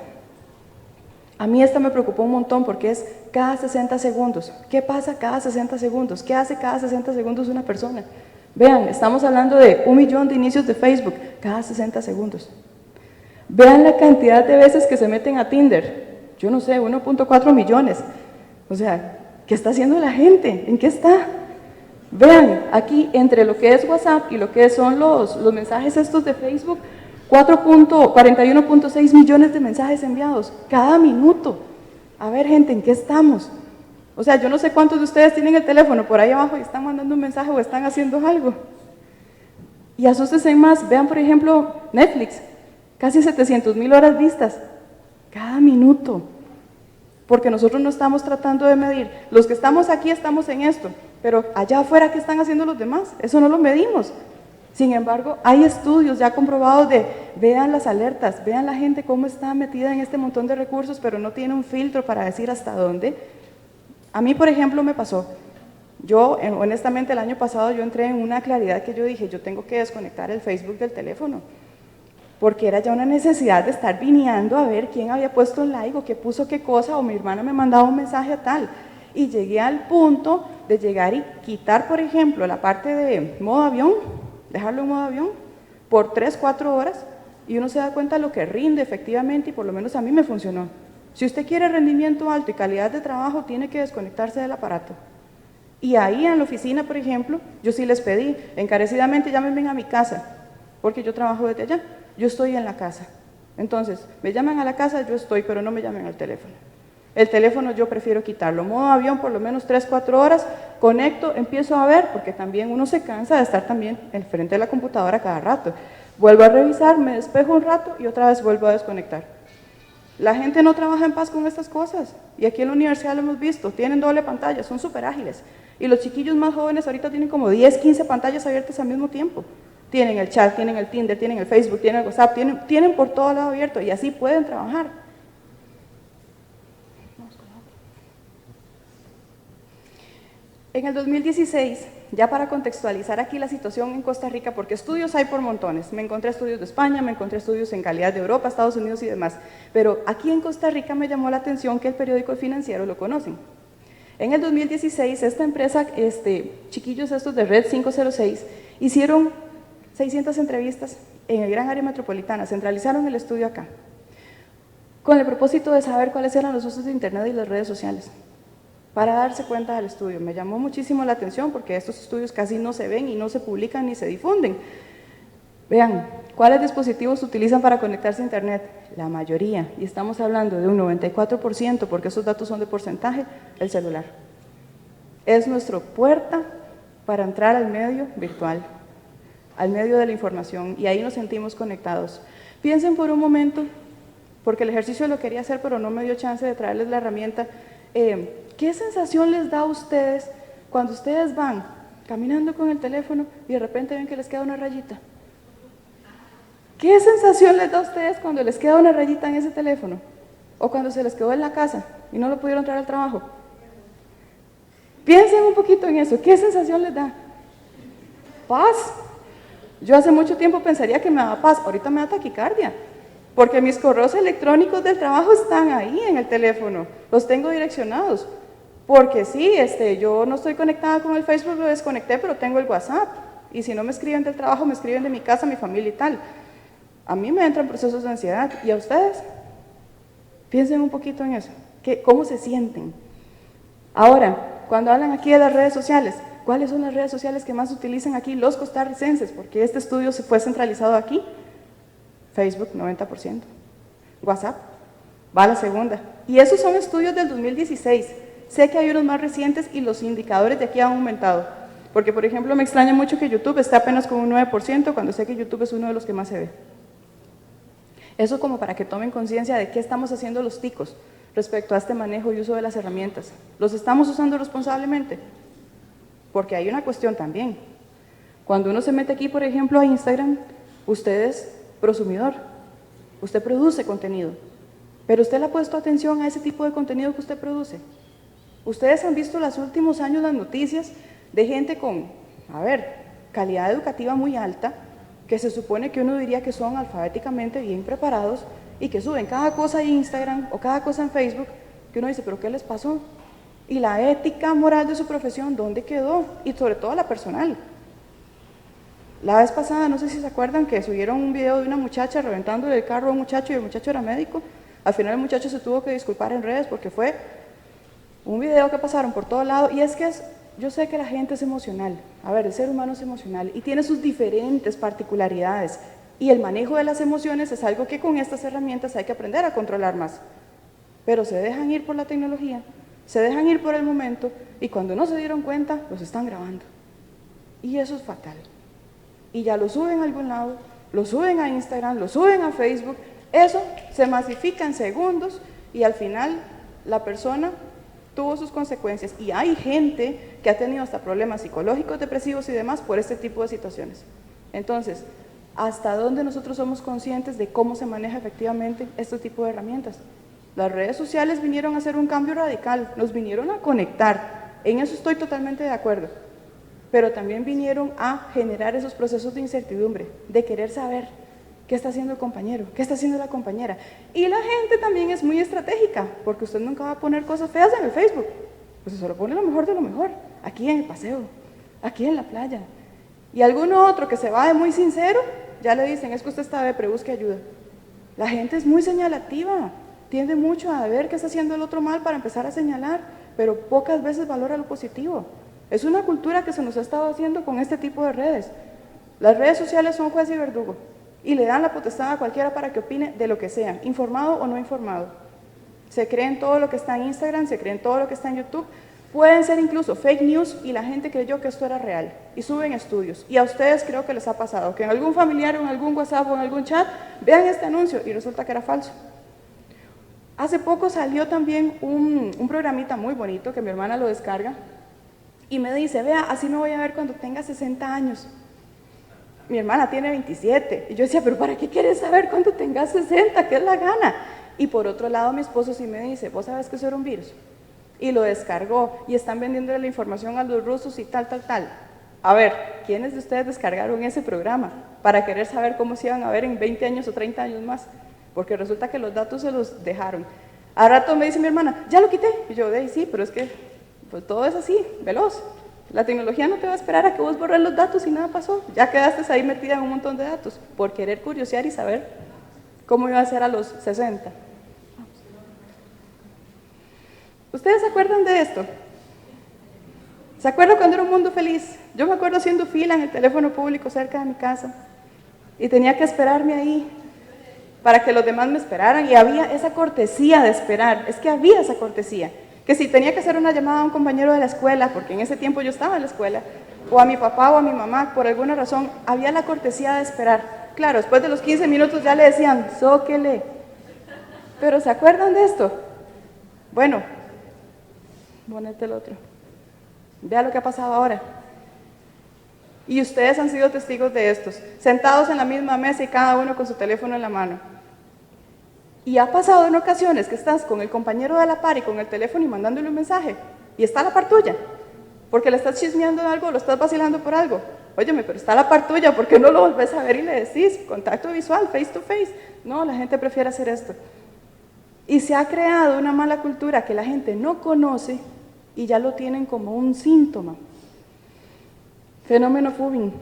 A mí esta me preocupó un montón porque es cada 60 segundos. ¿Qué pasa cada 60 segundos? ¿Qué hace cada 60 segundos una persona? Vean, estamos hablando de 1 millón de inicios de Facebook cada 60 segundos. Vean la cantidad de veces que se meten a Tinder. Yo no sé, 1.4 millones. O sea, ¿qué está haciendo la gente? ¿En qué está? Vean, aquí entre lo que es WhatsApp y lo que son los mensajes estos de Facebook, 41.6 millones de mensajes enviados cada minuto. A ver, gente, ¿en qué estamos? O sea, yo no sé cuántos de ustedes tienen el teléfono por ahí abajo y están mandando un mensaje o están haciendo algo. Y asústense más, vean por ejemplo Netflix, casi 700,000 horas vistas cada minuto. Porque nosotros no estamos tratando de medir. Los que estamos aquí estamos en esto, pero allá afuera, ¿qué están haciendo los demás? Eso no lo medimos. Sin embargo, hay estudios ya comprobados de, vean las alertas, vean la gente cómo está metida en este montón de recursos, pero no tiene un filtro para decir hasta dónde. A mí, por ejemplo, me pasó. Yo, honestamente, el año pasado yo entré en una claridad que yo dije, yo tengo que desconectar el Facebook del teléfono, porque era ya una necesidad de estar vineando a ver quién había puesto un like o qué puso qué cosa, o mi hermana me mandaba un mensaje a tal. Y llegué al punto de llegar y quitar, por ejemplo, la parte de modo avión, dejarlo en modo avión por 3-4 horas, y uno se da cuenta de lo que rinde efectivamente, y por lo menos a mí me funcionó. Si usted quiere rendimiento alto y calidad de trabajo, tiene que desconectarse del aparato. Y ahí en la oficina, por ejemplo, yo sí les pedí, encarecidamente llámenme a mi casa, porque yo trabajo desde allá, yo estoy en la casa. Entonces, me llaman a la casa, yo estoy, pero no me llamen al teléfono. El teléfono yo prefiero quitarlo, modo avión por lo menos 3-4 horas, conecto, empiezo a ver, porque también uno se cansa de estar también en frente de la computadora cada rato. Vuelvo a revisar, me despejo un rato y otra vez vuelvo a desconectar. La gente no trabaja en paz con estas cosas, y aquí en la universidad lo hemos visto, tienen doble pantalla, son súper ágiles, y los chiquillos más jóvenes ahorita tienen como 10-15 pantallas abiertas al mismo tiempo. Tienen el chat, tienen el Tinder, tienen el Facebook, tienen el WhatsApp, tienen por todo lado abierto, y así pueden trabajar. En el 2016, ya para contextualizar aquí la situación en Costa Rica, porque estudios hay por montones, me encontré estudios de España, me encontré estudios en calidad de Europa, Estados Unidos y demás, pero aquí en Costa Rica me llamó la atención que el periódico El Financiero lo conocen. En el 2016, esta empresa, chiquillos estos de Red 506, hicieron 600 entrevistas en el gran área metropolitana, centralizaron el estudio acá, con el propósito de saber cuáles eran los usos de Internet y las redes sociales, para darse cuenta del estudio. Me llamó muchísimo la atención porque estos estudios casi no se ven y no se publican ni se difunden. Vean, ¿cuáles dispositivos utilizan para conectarse a Internet? La mayoría, y estamos hablando de un 94%, porque esos datos son de porcentaje, el celular. Es nuestra puerta para entrar al medio virtual, al medio de la información, y ahí nos sentimos conectados. Piensen por un momento, porque el ejercicio lo quería hacer, pero no me dio chance de traerles la herramienta. ¿Qué sensación les da a ustedes cuando ustedes van caminando con el teléfono y de repente ven que les queda una rayita? ¿Qué sensación les da a ustedes cuando les queda una rayita en ese teléfono? O cuando se les quedó en la casa y no lo pudieron traer al trabajo. Piensen un poquito en eso. ¿Qué sensación les da? Paz. Yo hace mucho tiempo pensaría que me daba paz, ahorita me da taquicardia, porque mis correos electrónicos del trabajo están ahí en el teléfono, los tengo direccionados, porque sí, yo no estoy conectada con el Facebook, lo desconecté, pero tengo el WhatsApp, y si no me escriben del trabajo, me escriben de mi casa, mi familia y tal. A mí me entran procesos de ansiedad, ¿y a ustedes? Piensen un poquito en eso, ¿cómo se sienten? Ahora, cuando hablan aquí de las redes sociales, ¿cuáles son las redes sociales que más utilizan aquí los costarricenses? Porque este estudio se fue centralizado aquí. Facebook, 90%. WhatsApp, va a la segunda. Y esos son estudios del 2016. Sé que hay unos más recientes y los indicadores de aquí han aumentado. Porque, por ejemplo, me extraña mucho que YouTube esté apenas con un 9%, cuando sé que YouTube es uno de los que más se ve. Eso como para que tomen conciencia de qué estamos haciendo los ticos respecto a este manejo y uso de las herramientas. ¿Los estamos usando responsablemente? Porque hay una cuestión también. Cuando uno se mete aquí, por ejemplo, a Instagram, usted es prosumidor, usted produce contenido, pero usted le ha puesto atención a ese tipo de contenido que usted produce. Ustedes han visto los últimos años las noticias de gente con, calidad educativa muy alta, que se supone que uno diría que son alfabéticamente bien preparados y que suben cada cosa en Instagram o cada cosa en Facebook, que uno dice, ¿pero qué les pasó? Y la ética moral de su profesión, ¿dónde quedó? Y sobre todo la personal. La vez pasada, no sé si se acuerdan, que subieron un video de una muchacha reventándole el carro a un muchacho y el muchacho era médico. Al final el muchacho se tuvo que disculpar en redes porque fue un video que pasaron por todo lado. Y es que yo sé que la gente es emocional. A ver, el ser humano es emocional y tiene sus diferentes particularidades. Y el manejo de las emociones es algo que con estas herramientas hay que aprender a controlar más. Pero se dejan ir por la tecnología, se dejan ir por el momento y cuando no se dieron cuenta, los están grabando. Y eso es fatal. Y ya lo suben a algún lado, lo suben a Instagram, lo suben a Facebook, eso se masifica en segundos y al final la persona tuvo sus consecuencias. Y hay gente que ha tenido hasta problemas psicológicos, depresivos y demás por este tipo de situaciones. Entonces, ¿hasta dónde nosotros somos conscientes de cómo se maneja efectivamente este tipo de herramientas? Las redes sociales vinieron a hacer un cambio radical, nos vinieron a conectar, en eso estoy totalmente de acuerdo. Pero también vinieron a generar esos procesos de incertidumbre, de querer saber qué está haciendo el compañero, qué está haciendo la compañera. Y la gente también es muy estratégica, porque usted nunca va a poner cosas feas en el Facebook, pues se solo pone lo mejor de lo mejor, aquí en el paseo, aquí en la playa. Y alguno otro que se va de muy sincero, ya le dicen, es que usted está depre, busque ayuda. La gente es muy señalativa, tiende mucho a ver qué está haciendo el otro mal para empezar a señalar, pero pocas veces valora lo positivo. Es una cultura que se nos ha estado haciendo con este tipo de redes. Las redes sociales son juez y verdugo y le dan la potestad a cualquiera para que opine de lo que sea, informado o no informado. Se creen todo lo que está en Instagram, se creen todo lo que está en YouTube. Pueden ser incluso fake news y la gente creyó que esto era real y suben estudios. Y a ustedes creo que les ha pasado que en algún familiar o en algún WhatsApp o en algún chat vean este anuncio y resulta que era falso. Hace poco salió también un programita muy bonito que mi hermana lo descarga y me dice, vea, así me voy a ver cuando tenga 60 años. Mi hermana tiene 27. Y yo decía, pero ¿para qué quieres saber cuando tengas 60? ¿Qué es la gana? Y por otro lado, mi esposo sí me dice, ¿vos sabes que eso era un virus? Y lo descargó y están vendiendo la información a los rusos y tal. A ver, ¿quiénes de ustedes descargaron ese programa para querer saber cómo se iban a ver en 20 años o 30 años más? Porque resulta que los datos se los dejaron. A rato me dice mi hermana, ¿ya lo quité? Y yo, sí, pero es que pues todo es así, veloz. La tecnología no te va a esperar a que vos borres los datos y nada pasó. Ya quedaste ahí metida en un montón de datos por querer curiosear y saber cómo iba a ser a los 60. ¿Ustedes se acuerdan de esto? ¿Se acuerdan cuando era un mundo feliz? Yo me acuerdo haciendo fila en el teléfono público cerca de mi casa y tenía que esperarme ahí para que los demás me esperaran y había esa cortesía de esperar, es que había esa cortesía. Que si tenía que hacer una llamada a un compañero de la escuela, porque en ese tiempo yo estaba en la escuela, o a mi papá o a mi mamá, por alguna razón, había la cortesía de esperar. Claro, después de los 15 minutos ya le decían, zóquele. Pero ¿se acuerdan de esto? Bueno, ponete el otro. Vea lo que ha pasado ahora. Y ustedes han sido testigos de estos, sentados en la misma mesa y cada uno con su teléfono en la mano. Y ha pasado en ocasiones que estás con el compañero de la par y con el teléfono y mandándole un mensaje, y está a la par tuya, porque le estás chismeando algo, lo estás vacilando por algo. Óyeme, pero está a la par tuya, ¿por qué no lo volvés a ver y le decís? Contacto visual, face to face. No, la gente prefiere hacer esto. Y se ha creado una mala cultura que la gente no conoce y ya lo tienen como un síntoma. Fenómeno Fubin,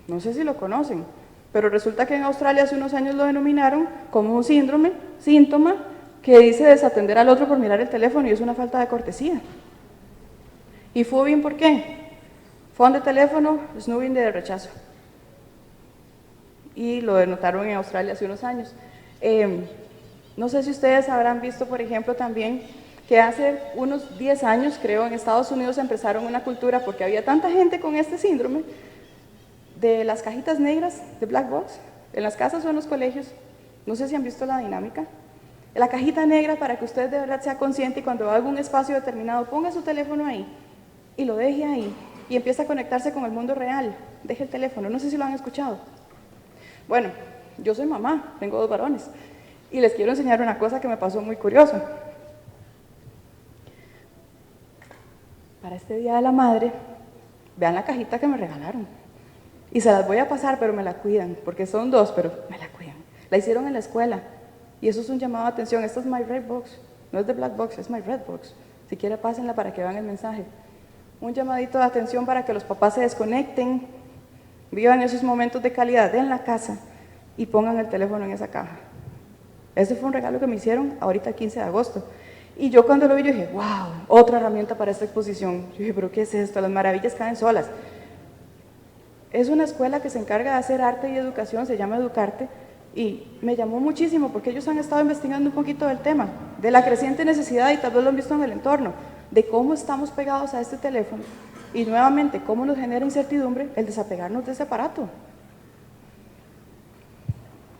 no sé si lo conocen, pero resulta que en Australia hace unos años lo denominaron como un síntoma que dice desatender al otro por mirar el teléfono y es una falta de cortesía. ¿Y Fubin por qué? Phone de teléfono, snoobing de rechazo. Y lo denotaron en Australia hace unos años. No sé si ustedes habrán visto, por ejemplo, también que hace unos 10 años, creo, en Estados Unidos empezaron una cultura, porque había tanta gente con este síndrome, de las cajitas negras de Black Box, en las casas o en los colegios. No sé si han visto la dinámica. La cajita negra para que usted de verdad sea consciente y cuando va a algún espacio determinado ponga su teléfono ahí y lo deje ahí y empieza a conectarse con el mundo real. Deje el teléfono, no sé si lo han escuchado. Bueno, yo soy mamá, tengo 2 varones y les quiero enseñar una cosa que me pasó muy curiosa. Para este Día de la Madre, vean la cajita que me regalaron. Y se las voy a pasar, pero me la cuidan, porque son dos, pero me la cuidan. La hicieron en la escuela, y eso es un llamado de atención. Esta es My Red Box, no es de Black Box, es My Red Box. Si quiere, pásenla para que vean el mensaje. Un llamadito de atención para que los papás se desconecten, vivan esos momentos de calidad en la casa y pongan el teléfono en esa caja. Ese fue un regalo que me hicieron ahorita 15 de agosto. Y yo cuando lo vi, yo dije, wow, otra herramienta para esta exposición. Yo dije, pero ¿qué es esto? Las maravillas caen solas. Es una escuela que se encarga de hacer arte y educación, se llama Educarte, y me llamó muchísimo porque ellos han estado investigando un poquito del tema, de la creciente necesidad, y tal vez lo han visto en el entorno, de cómo estamos pegados a este teléfono y nuevamente cómo nos genera incertidumbre el desapegarnos de ese aparato.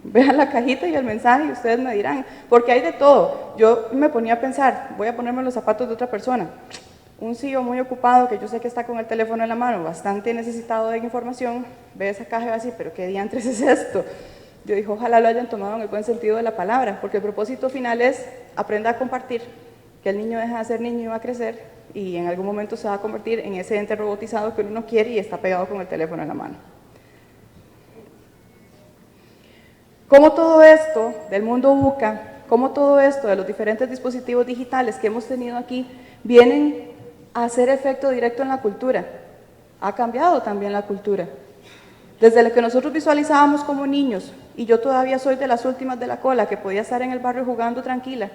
Vean la cajita y el mensaje y ustedes me dirán, porque hay de todo. Yo me ponía a pensar, voy a ponerme en los zapatos de otra persona, un CEO muy ocupado que yo sé que está con el teléfono en la mano, bastante necesitado de información, ve esa caja y va a decir, pero ¿qué diantres es esto? Yo dije, ojalá lo hayan tomado en el buen sentido de la palabra, porque el propósito final es aprenda a compartir, que el niño deja de ser niño y va a crecer, y en algún momento se va a convertir en ese ente robotizado que uno no quiere y está pegado con el teléfono en la mano. Cómo todo esto del mundo VUCA, cómo todo esto de los diferentes dispositivos digitales que hemos tenido aquí, vienen a hacer efecto directo en la cultura. Ha cambiado también la cultura. Desde lo que nosotros visualizábamos como niños, y yo todavía soy de las últimas de la cola, que podía estar en el barrio jugando tranquila,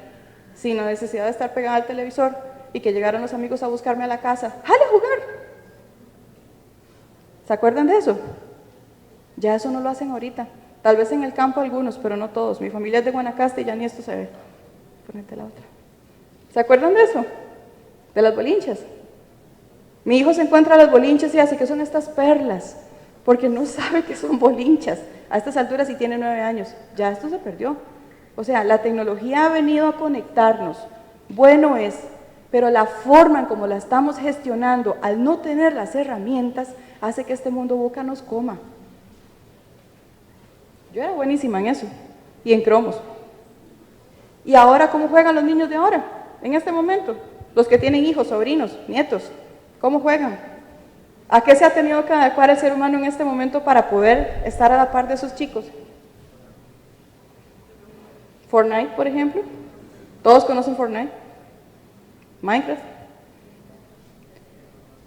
sin la necesidad de estar pegada al televisor, y que llegaran los amigos a buscarme a la casa, ¡jale a jugar! ¿Se acuerdan de eso? Ya eso no lo hacen ahorita. Tal vez en el campo algunos, pero no todos. Mi familia es de Guanacaste y ya ni esto se ve. Ponete la otra. ¿Se acuerdan de eso? De las bolinchas. Mi hijo se encuentra las bolinchas y hace que son estas perlas, porque no sabe que son bolinchas. A estas alturas, y tiene 9 años, ya esto se perdió. O sea, la tecnología ha venido a conectarnos. Bueno es, pero la forma en cómo la estamos gestionando, al no tener las herramientas, hace que este mundo VUCA nos coma. Yo era buenísima en eso, y en cromos. ¿Y ahora cómo juegan los niños de ahora, en este momento? Los que tienen hijos, sobrinos, nietos, ¿cómo juegan? ¿A qué se ha tenido que adecuar el ser humano en este momento para poder estar a la par de esos chicos? Fortnite, por ejemplo. ¿Todos conocen Fortnite? Minecraft.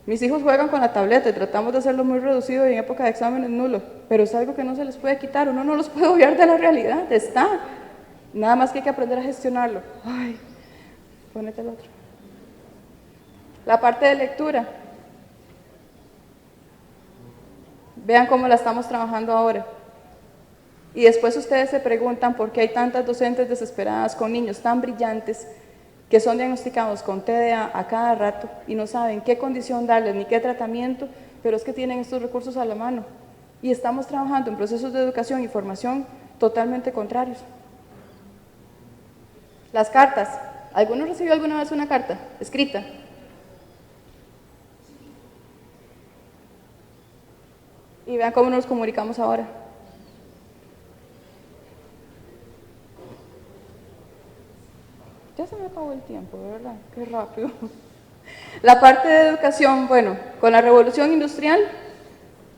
Mis hijos juegan con la tableta y tratamos de hacerlo muy reducido y en época de exámenes nulo, pero es algo que no se les puede quitar, uno no los puede obviar de la realidad, está. Nada más que hay que aprender a gestionarlo. Ay, ponete el otro. La parte de lectura. Vean cómo la estamos trabajando ahora. Y después ustedes se preguntan por qué hay tantas docentes desesperadas con niños tan brillantes que son diagnosticados con TDA a cada rato y no saben qué condición darles ni qué tratamiento, pero es que tienen estos recursos a la mano. Y estamos trabajando en procesos de educación y formación totalmente contrarios. Las cartas. ¿Alguno recibió alguna vez una carta escrita? Y vean cómo nos comunicamos ahora. Ya se me acabó el tiempo, ¿verdad? Qué rápido. La parte de educación, bueno, con la revolución industrial,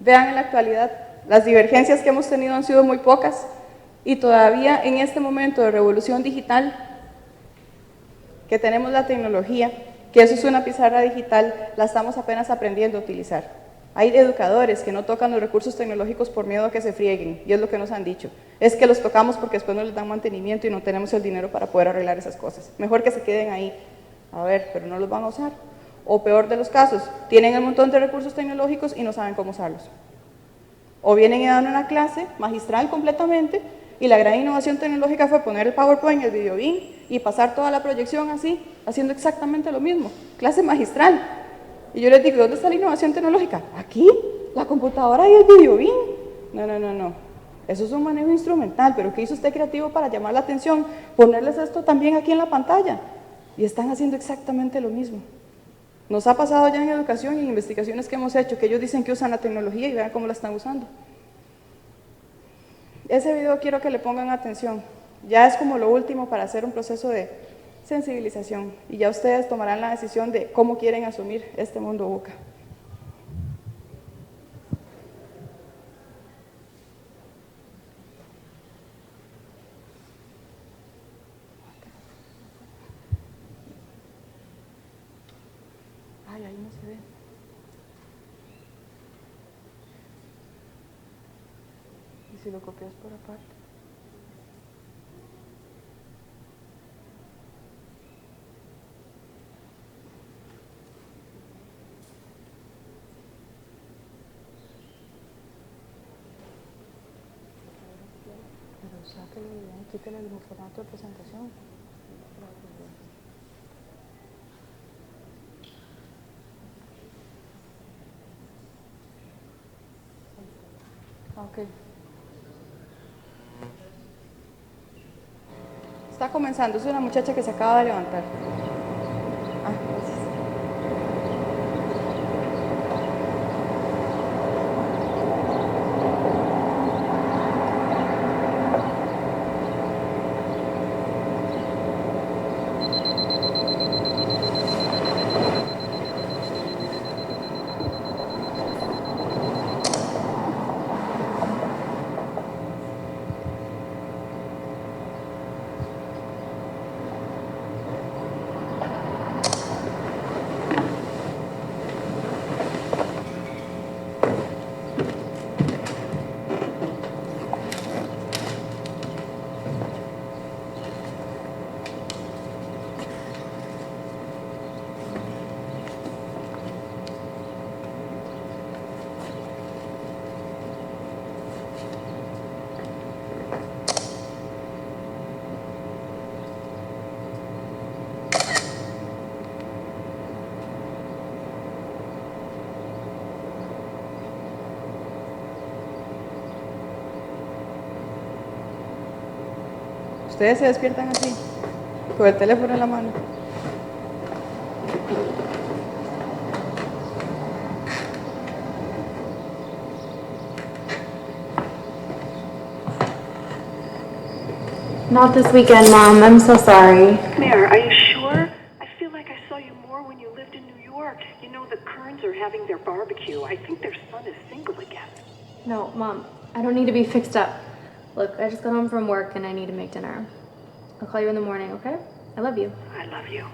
vean en la actualidad, las divergencias que hemos tenido han sido muy pocas y todavía en este momento de revolución digital, que tenemos la tecnología, que eso es una pizarra digital, la estamos apenas aprendiendo a utilizar. Hay educadores que no tocan los recursos tecnológicos por miedo a que se frieguen, y es lo que nos han dicho. Es que los tocamos porque después no les dan mantenimiento y no tenemos el dinero para poder arreglar esas cosas. Mejor que se queden ahí. A ver, pero no los van a usar. O peor de los casos, tienen un montón de recursos tecnológicos y no saben cómo usarlos. O vienen y dan una clase magistral completamente, y la gran innovación tecnológica fue poner el PowerPoint, el videobeam, y pasar toda la proyección así, haciendo exactamente lo mismo. Clase magistral. Y yo les digo, ¿dónde está la innovación tecnológica? Aquí, la computadora y el videobeam. No. Eso es un manejo instrumental, pero ¿qué hizo usted creativo para llamar la atención? Ponerles esto también aquí en la pantalla. Y están haciendo exactamente lo mismo. Nos ha pasado ya en educación y en investigaciones que hemos hecho, que ellos dicen que usan la tecnología y vean cómo la están usando. Ese video quiero que le pongan atención. Ya es como lo último para hacer un proceso de sensibilización y ya ustedes tomarán la decisión de cómo quieren asumir este mundo VUCA. si lo copias por aparte. Pero sáquelo bien, quítale el formato de presentación. Ok. Está comenzando, es una muchacha que se acaba de levantar. Ah, gracias. Ustedes se despiertan así, con el teléfono en la mano. Not this weekend, Mom. I'm so sorry. Mare, are you sure? I feel like I saw you more when you lived in New York. You know, the Kerns are having their barbecue. I think their son is single again. No, Mom. I don't need to be fixed up. Look, I just got home from work and I need to make dinner. I'll call you in the morning, okay? I love you. I love you.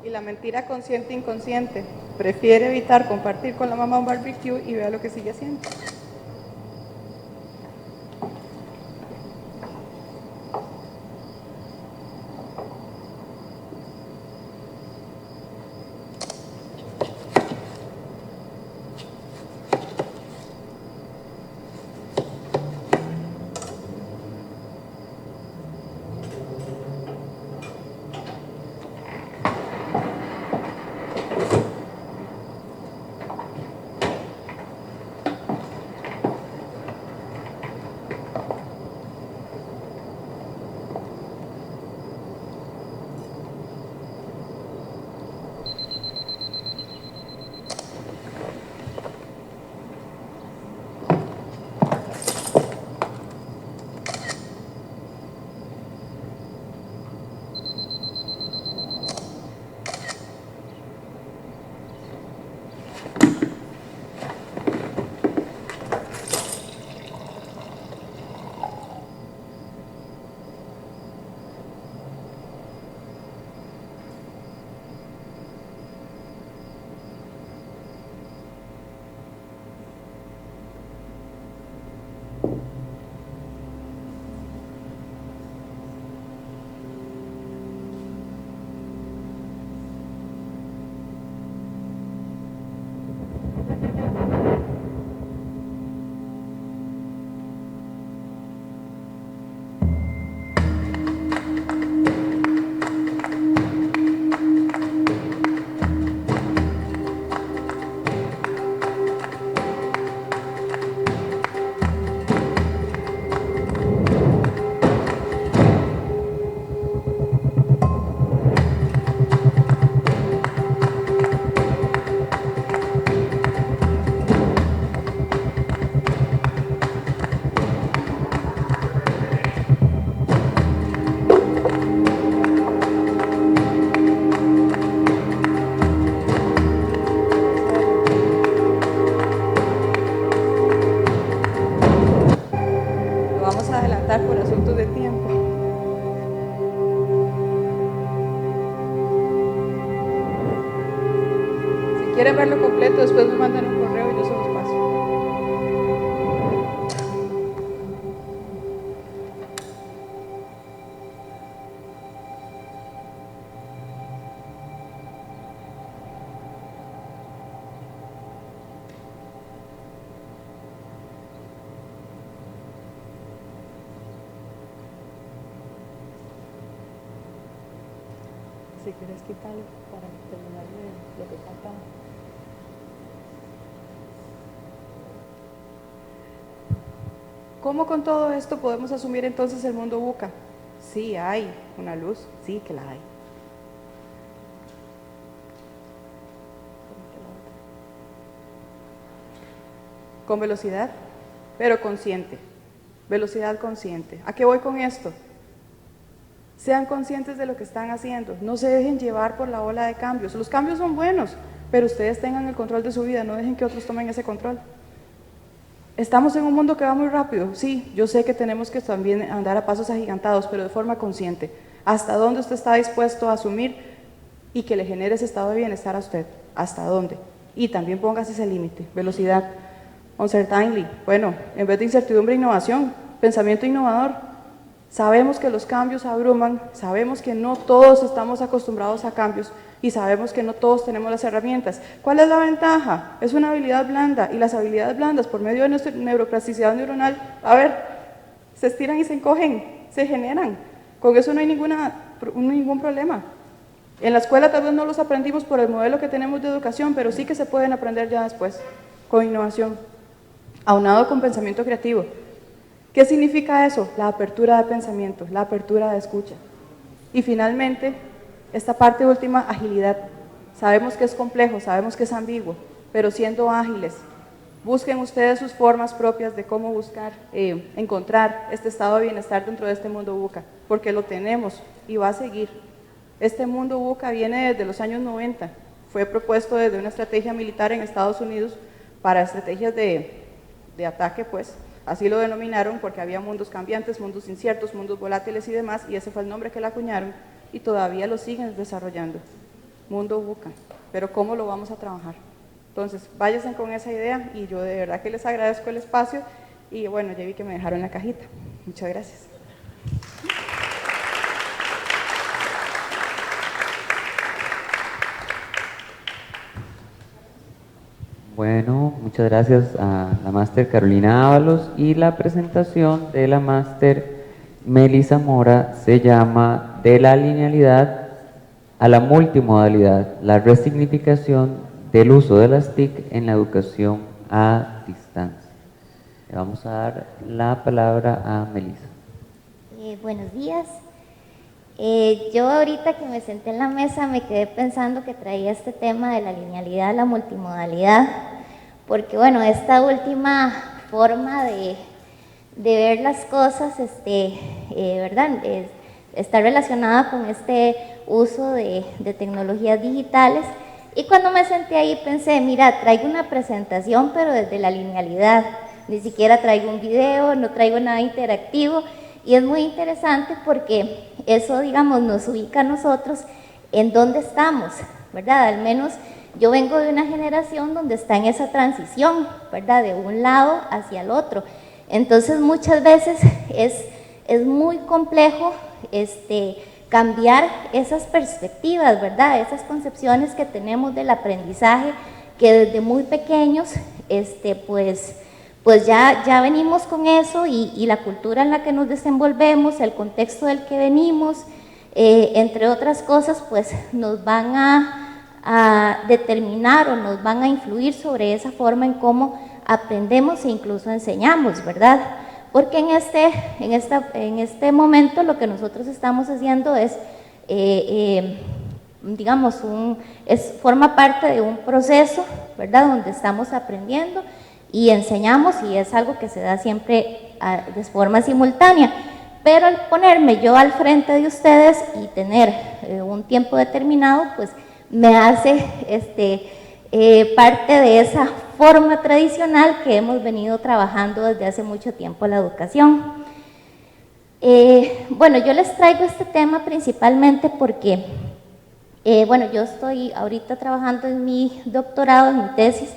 Y la mentira consciente e inconsciente. Prefiere evitar compartir con la mamá un barbecue y vea lo que sigue haciendo. Por asuntos de tiempo. Si quieren verlo completo, después me mandan un correo y yo se los paso. Si quieres quitarlo para terminar lo que falta. ¿Cómo con todo esto podemos asumir entonces el mundo VUCA? Sí hay una luz, sí que la hay. Con velocidad, pero consciente. Velocidad consciente. ¿A qué voy con esto? Sean conscientes de lo que están haciendo. No se dejen llevar por la ola de cambios. Los cambios son buenos, pero ustedes tengan el control de su vida. No dejen que otros tomen ese control. Estamos en un mundo que va muy rápido. Sí, yo sé que tenemos que también andar a pasos agigantados, pero de forma consciente. ¿Hasta dónde usted está dispuesto a asumir y que le genere ese estado de bienestar a usted? ¿Hasta dónde? Y también póngase ese límite. Velocidad. Uncertainty, bueno, en vez de incertidumbre, innovación, pensamiento innovador. Sabemos que los cambios abruman, sabemos que no todos estamos acostumbrados a cambios y sabemos que no todos tenemos las herramientas. ¿Cuál es la ventaja? Es una habilidad blanda y las habilidades blandas por medio de nuestra neuroplasticidad neuronal, a ver, se estiran y se encogen, se generan. Con eso no hay ningún problema. En la escuela tal vez no los aprendimos por el modelo que tenemos de educación, pero sí que se pueden aprender ya después, con innovación. Aunado con pensamiento creativo. ¿Qué significa eso? La apertura de pensamiento, la apertura de escucha. Y finalmente, esta parte última, agilidad. Sabemos que es complejo, sabemos que es ambiguo, pero siendo ágiles, busquen ustedes sus formas propias de cómo buscar, encontrar este estado de bienestar dentro de este mundo VUCA, porque lo tenemos y va a seguir. Este mundo VUCA viene desde los años 90, fue propuesto desde una estrategia militar en Estados Unidos para estrategias de ataque, pues, así lo denominaron porque había mundos cambiantes, mundos inciertos, mundos volátiles y demás, y ese fue el nombre que le acuñaron y todavía lo siguen desarrollando, mundo VUCA, pero ¿cómo lo vamos a trabajar? Entonces, váyanse con esa idea y yo de verdad que les agradezco el espacio y bueno, ya vi que me dejaron la cajita. Muchas gracias. Bueno, muchas gracias a la máster Carolina Ábalos y la presentación de la máster Melisa Mora se llama De la linealidad a la multimodalidad, la resignificación del uso de las TIC en la educación a distancia. Le vamos a dar la palabra a Melisa. Buenos días. Yo ahorita que me senté en la mesa me quedé pensando que traía este tema de la linealidad, la multimodalidad, porque bueno, esta última forma de ver las cosas, ¿verdad? Está relacionada con este uso de tecnologías digitales. Y cuando me senté ahí pensé, mira, traigo una presentación pero desde la linealidad, ni siquiera traigo un video, no traigo nada interactivo. Y es muy interesante porque eso, digamos, nos ubica a nosotros en dónde estamos, ¿verdad? Al menos yo vengo de una generación donde está en esa transición, ¿verdad? De un lado hacia el otro. Entonces muchas veces es muy complejo cambiar esas perspectivas, ¿verdad? Esas concepciones que tenemos del aprendizaje que desde muy pequeños, pues ya venimos con eso y la cultura en la que nos desenvolvemos, el contexto del que venimos, entre otras cosas, pues nos van a determinar o nos van a influir sobre esa forma en cómo aprendemos e incluso enseñamos, ¿verdad? Porque en este momento lo que nosotros estamos haciendo es, digamos, forma parte de un proceso, ¿verdad? Donde estamos aprendiendo y enseñamos y es algo que se da siempre de forma simultánea, pero al ponerme yo al frente de ustedes y tener un tiempo determinado, pues me hace parte de esa forma tradicional que hemos venido trabajando desde hace mucho tiempo la educación. Bueno, yo les traigo este tema principalmente porque, bueno, yo estoy ahorita trabajando en mi doctorado, en mi tesis,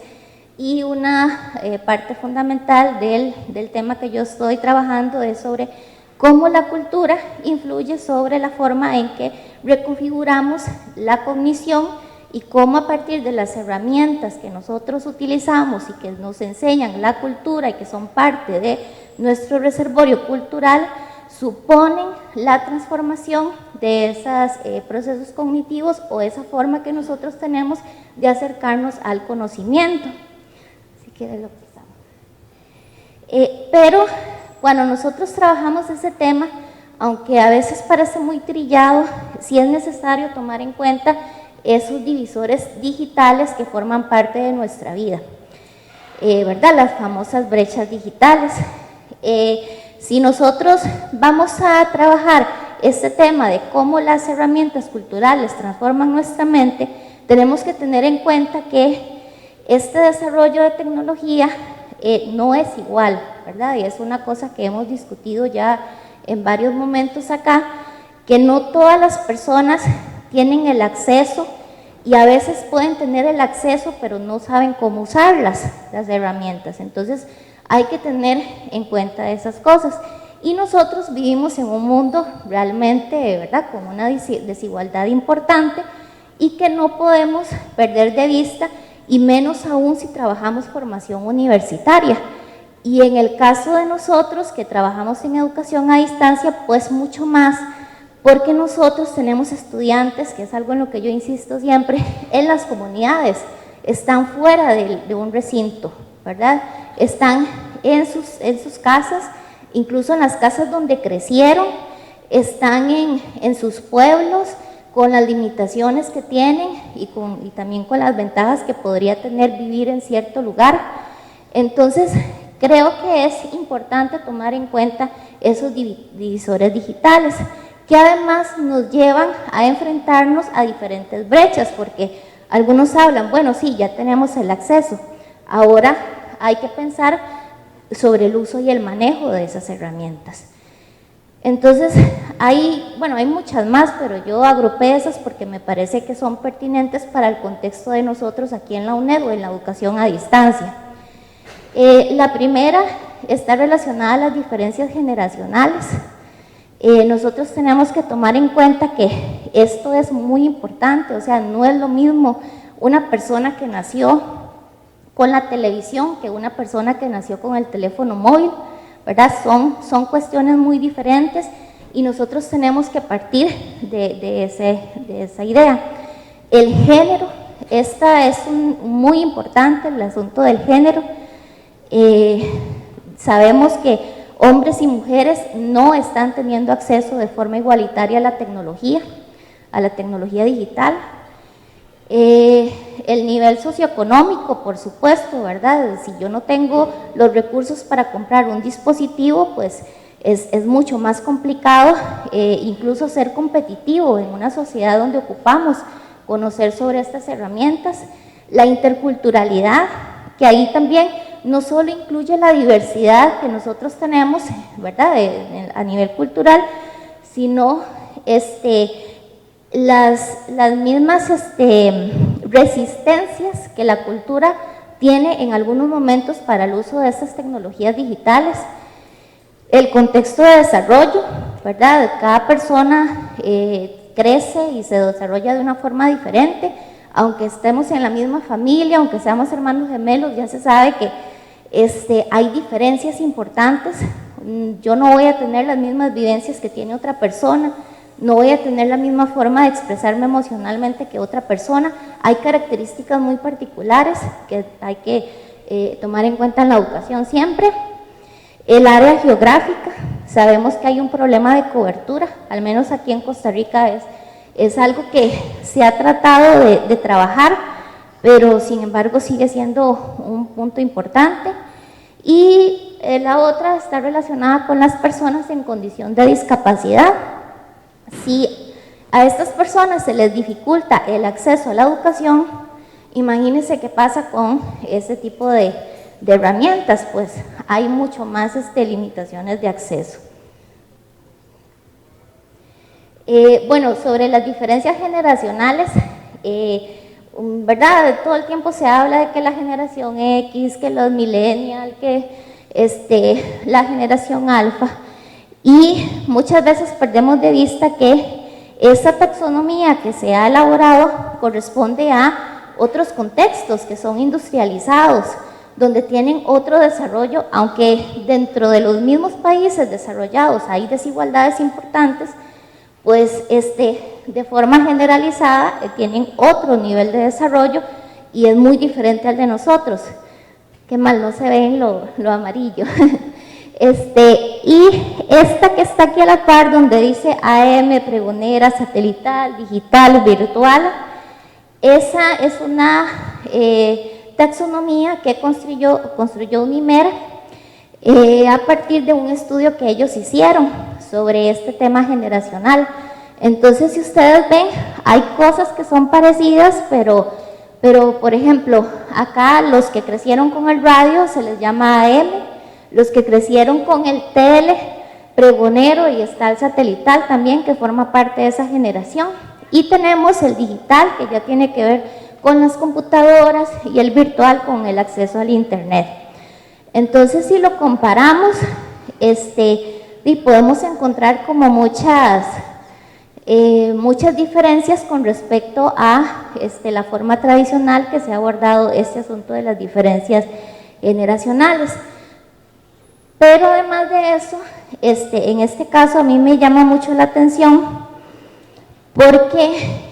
y una parte fundamental del tema que yo estoy trabajando es sobre cómo la cultura influye sobre la forma en que reconfiguramos la cognición y cómo a partir de las herramientas que nosotros utilizamos y que nos enseñan la cultura y que son parte de nuestro reservorio cultural, suponen la transformación de esos procesos cognitivos o esa forma que nosotros tenemos de acercarnos al conocimiento. Si quiere lo pasamos. Pero cuando nosotros trabajamos ese tema, aunque a veces parece muy trillado, sí es necesario tomar en cuenta esos divisores digitales que forman parte de nuestra vida, ¿verdad? Las famosas brechas digitales. Si nosotros vamos a trabajar este tema de cómo las herramientas culturales transforman nuestra mente, tenemos que tener en cuenta que este desarrollo de tecnología no es igual, ¿verdad? Y es una cosa que hemos discutido ya en varios momentos acá, que no todas las personas tienen el acceso y a veces pueden tener el acceso pero no saben cómo usarlas, las herramientas. Entonces hay que tener en cuenta esas cosas. Y nosotros vivimos en un mundo realmente, ¿verdad?, con una desigualdad importante y que no podemos perder de vista, y menos aún si trabajamos formación universitaria. Y en el caso de nosotros que trabajamos en educación a distancia, pues mucho más, porque nosotros tenemos estudiantes, que es algo en lo que yo insisto siempre, en las comunidades, están fuera de un recinto, ¿verdad? Están en sus casas, incluso en las casas donde crecieron, están en sus pueblos, con las limitaciones que tienen y también con las ventajas que podría tener vivir en cierto lugar. Entonces, creo que es importante tomar en cuenta esos divisores digitales, que además nos llevan a enfrentarnos a diferentes brechas, porque algunos hablan, bueno, sí, ya tenemos el acceso, ahora hay que pensar sobre el uso y el manejo de esas herramientas. Entonces, hay muchas más, pero yo agrupé esas porque me parece que son pertinentes para el contexto de nosotros aquí en la UNED o en la educación a distancia. La primera está relacionada a las diferencias generacionales. Nosotros tenemos que tomar en cuenta que esto es muy importante, o sea, no es lo mismo una persona que nació con la televisión que una persona que nació con el teléfono móvil, ¿verdad? Son cuestiones muy diferentes y nosotros tenemos que partir de esa idea. El género, esta es muy importante, el asunto del género. Sabemos que hombres y mujeres no están teniendo acceso de forma igualitaria a la tecnología digital. El nivel socioeconómico, por supuesto, ¿verdad? Si yo no tengo los recursos para comprar un dispositivo, pues es mucho más complicado incluso ser competitivo en una sociedad donde ocupamos conocer sobre estas herramientas. La interculturalidad, que ahí también no solo incluye la diversidad que nosotros tenemos, ¿verdad?, a nivel cultural, sino las mismas resistencias que la cultura tiene en algunos momentos para el uso de estas tecnologías digitales. El contexto de desarrollo, ¿verdad? Cada persona crece y se desarrolla de una forma diferente, aunque estemos en la misma familia, aunque seamos hermanos gemelos, ya se sabe que hay diferencias importantes. Yo no voy a tener las mismas vivencias que tiene otra persona, no voy a tener la misma forma de expresarme emocionalmente que otra persona. Hay características muy particulares que hay que tomar en cuenta en la educación siempre. El área geográfica, sabemos que hay un problema de cobertura, al menos aquí en Costa Rica es algo que se ha tratado de trabajar, pero sin embargo sigue siendo un punto importante. Y la otra está relacionada con las personas en condición de discapacidad. Si a estas personas se les dificulta el acceso a la educación, imagínense qué pasa con ese tipo de herramientas, pues hay mucho más limitaciones de acceso. Bueno, sobre las diferencias generacionales, ¿verdad? Todo el tiempo se habla de que la generación X, que los millennials, que la generación alfa, y muchas veces perdemos de vista que esa taxonomía que se ha elaborado corresponde a otros contextos que son industrializados, donde tienen otro desarrollo, aunque dentro de los mismos países desarrollados hay desigualdades importantes, pues de forma generalizada tienen otro nivel de desarrollo y es muy diferente al de nosotros. Qué mal, no se ve en lo amarillo. Y esta que está aquí a la par, donde dice AM, pregonera, satelital, digital, virtual, esa es una taxonomía que construyó UNIMER a partir de un estudio que ellos hicieron sobre este tema generacional. Entonces, si ustedes ven, hay cosas que son parecidas, pero por ejemplo, acá los que crecieron con el radio se les llama AM, los que crecieron con el tele, pregonero, y está el satelital también, que forma parte de esa generación. Y tenemos el digital, que ya tiene que ver con las computadoras, y el virtual con el acceso al internet. Entonces, si lo comparamos, y podemos encontrar como muchas diferencias con respecto a la forma tradicional que se ha abordado este asunto de las diferencias generacionales. Pero además de eso, en este caso a mí me llama mucho la atención porque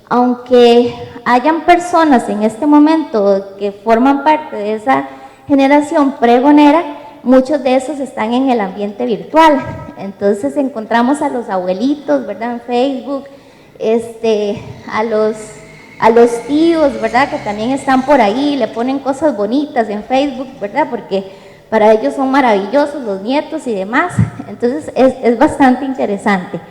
aunque hayan personas en este momento que forman parte de esa generación pregonera, muchos de esos están en el ambiente virtual. Entonces encontramos a los abuelitos, ¿verdad?, en Facebook, a los tíos, ¿verdad?, que también están por ahí, le ponen cosas bonitas en Facebook, ¿verdad?, porque para ellos son maravillosos los nietos y demás. Entonces es bastante interesante.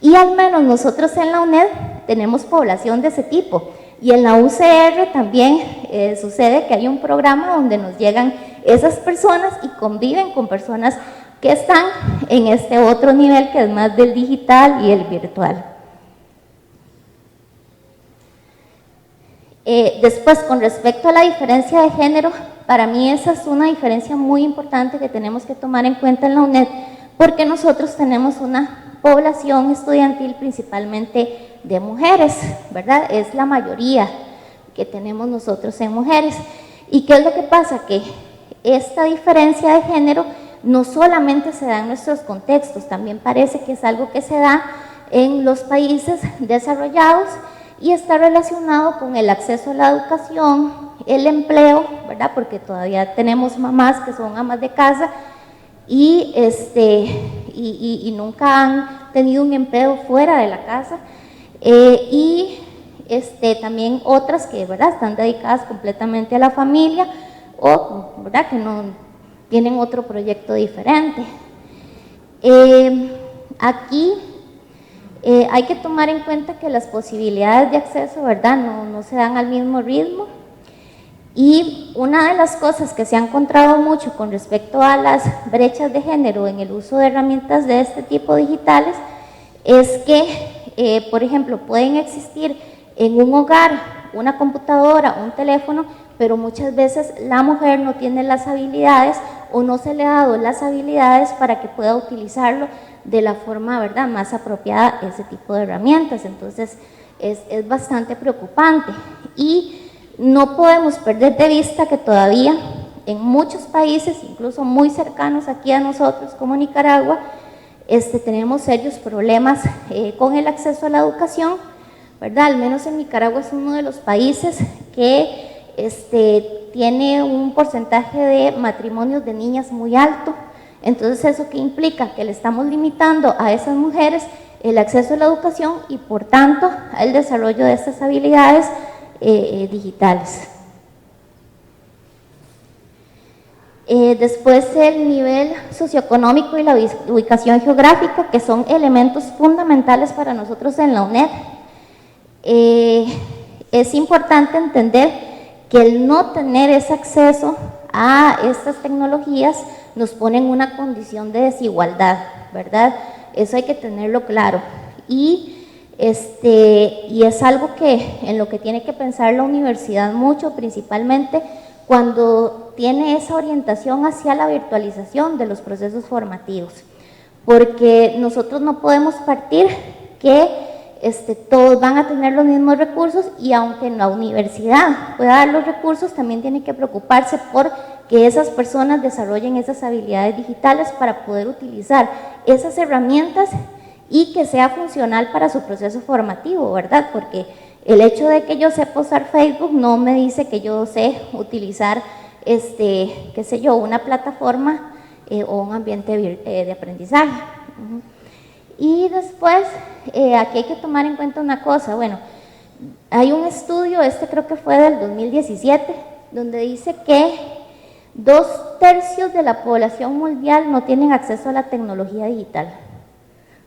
Y al menos nosotros en la UNED tenemos población de ese tipo. Y en la UCR también sucede que hay un programa donde nos llegan esas personas y conviven con personas que están en este otro nivel, que es más del digital y el virtual. Después, con respecto a la diferencia de género, para mí esa es una diferencia muy importante que tenemos que tomar en cuenta en la UNED, porque nosotros tenemos una población estudiantil principalmente de mujeres, ¿verdad? Es la mayoría que tenemos nosotros en mujeres. ¿Y qué es lo que pasa? Que esta diferencia de género no solamente se da en nuestros contextos, también parece que es algo que se da en los países desarrollados y está relacionado con el acceso a la educación, el empleo, ¿verdad?, porque todavía tenemos mamás que son amas de casa y nunca han tenido un empleo fuera de la casa, y también otras que, ¿verdad?, están dedicadas completamente a la familia o, ¿verdad?, que no tienen otro proyecto diferente. Aquí hay que tomar en cuenta que las posibilidades de acceso, ¿verdad?, no se dan al mismo ritmo. Y una de las cosas que se ha encontrado mucho con respecto a las brechas de género en el uso de herramientas de este tipo digitales es que, por ejemplo, pueden existir en un hogar una computadora, un teléfono, pero muchas veces la mujer no tiene las habilidades o no se le ha dado las habilidades para que pueda utilizarlo de la forma, ¿verdad?, más apropiada, ese tipo de herramientas. Entonces es bastante preocupante y no podemos perder de vista que todavía en muchos países, incluso muy cercanos aquí a nosotros como Nicaragua, tenemos serios problemas con el acceso a la educación, ¿verdad? Al menos en Nicaragua es uno de los países que tiene un porcentaje de matrimonios de niñas muy alto. Entonces, ¿eso qué implica? Que le estamos limitando a esas mujeres el acceso a la educación y por tanto el desarrollo de estas habilidades digitales. Después el nivel socioeconómico y la ubicación geográfica, que son elementos fundamentales para nosotros en la UNED. Es importante entender que el no tener ese acceso a estas tecnologías nos pone en una condición de desigualdad, ¿verdad? Eso hay que tenerlo claro. Y es algo que en lo que tiene que pensar la universidad mucho, principalmente cuando tiene esa orientación hacia la virtualización de los procesos formativos, porque nosotros no podemos partir que todos van a tener los mismos recursos, y aunque la universidad pueda dar los recursos, también tiene que preocuparse por que esas personas desarrollen esas habilidades digitales para poder utilizar esas herramientas y que sea funcional para su proceso formativo, ¿verdad? Porque el hecho de que yo sepa usar Facebook no me dice que yo sé utilizar, qué sé yo, una plataforma o un ambiente de aprendizaje. Y después, aquí hay que tomar en cuenta una cosa. Bueno, hay un estudio, creo que fue del 2017, donde dice que 2/3 de la población mundial no tienen acceso a la tecnología digital.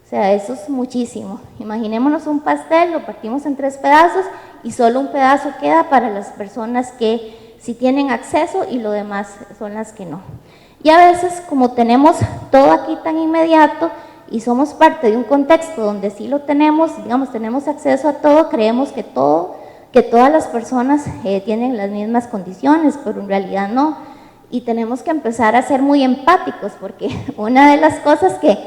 O sea, eso es muchísimo. Imaginémonos un pastel, lo partimos en 3 pedazos y solo un pedazo queda para las personas que sí tienen acceso y lo demás son las que no. Y a veces, como tenemos todo aquí tan inmediato y somos parte de un contexto donde sí lo tenemos, digamos, tenemos acceso a todo, creemos que todas las personas tienen las mismas condiciones, pero en realidad no. Y tenemos que empezar a ser muy empáticos, porque una de las cosas que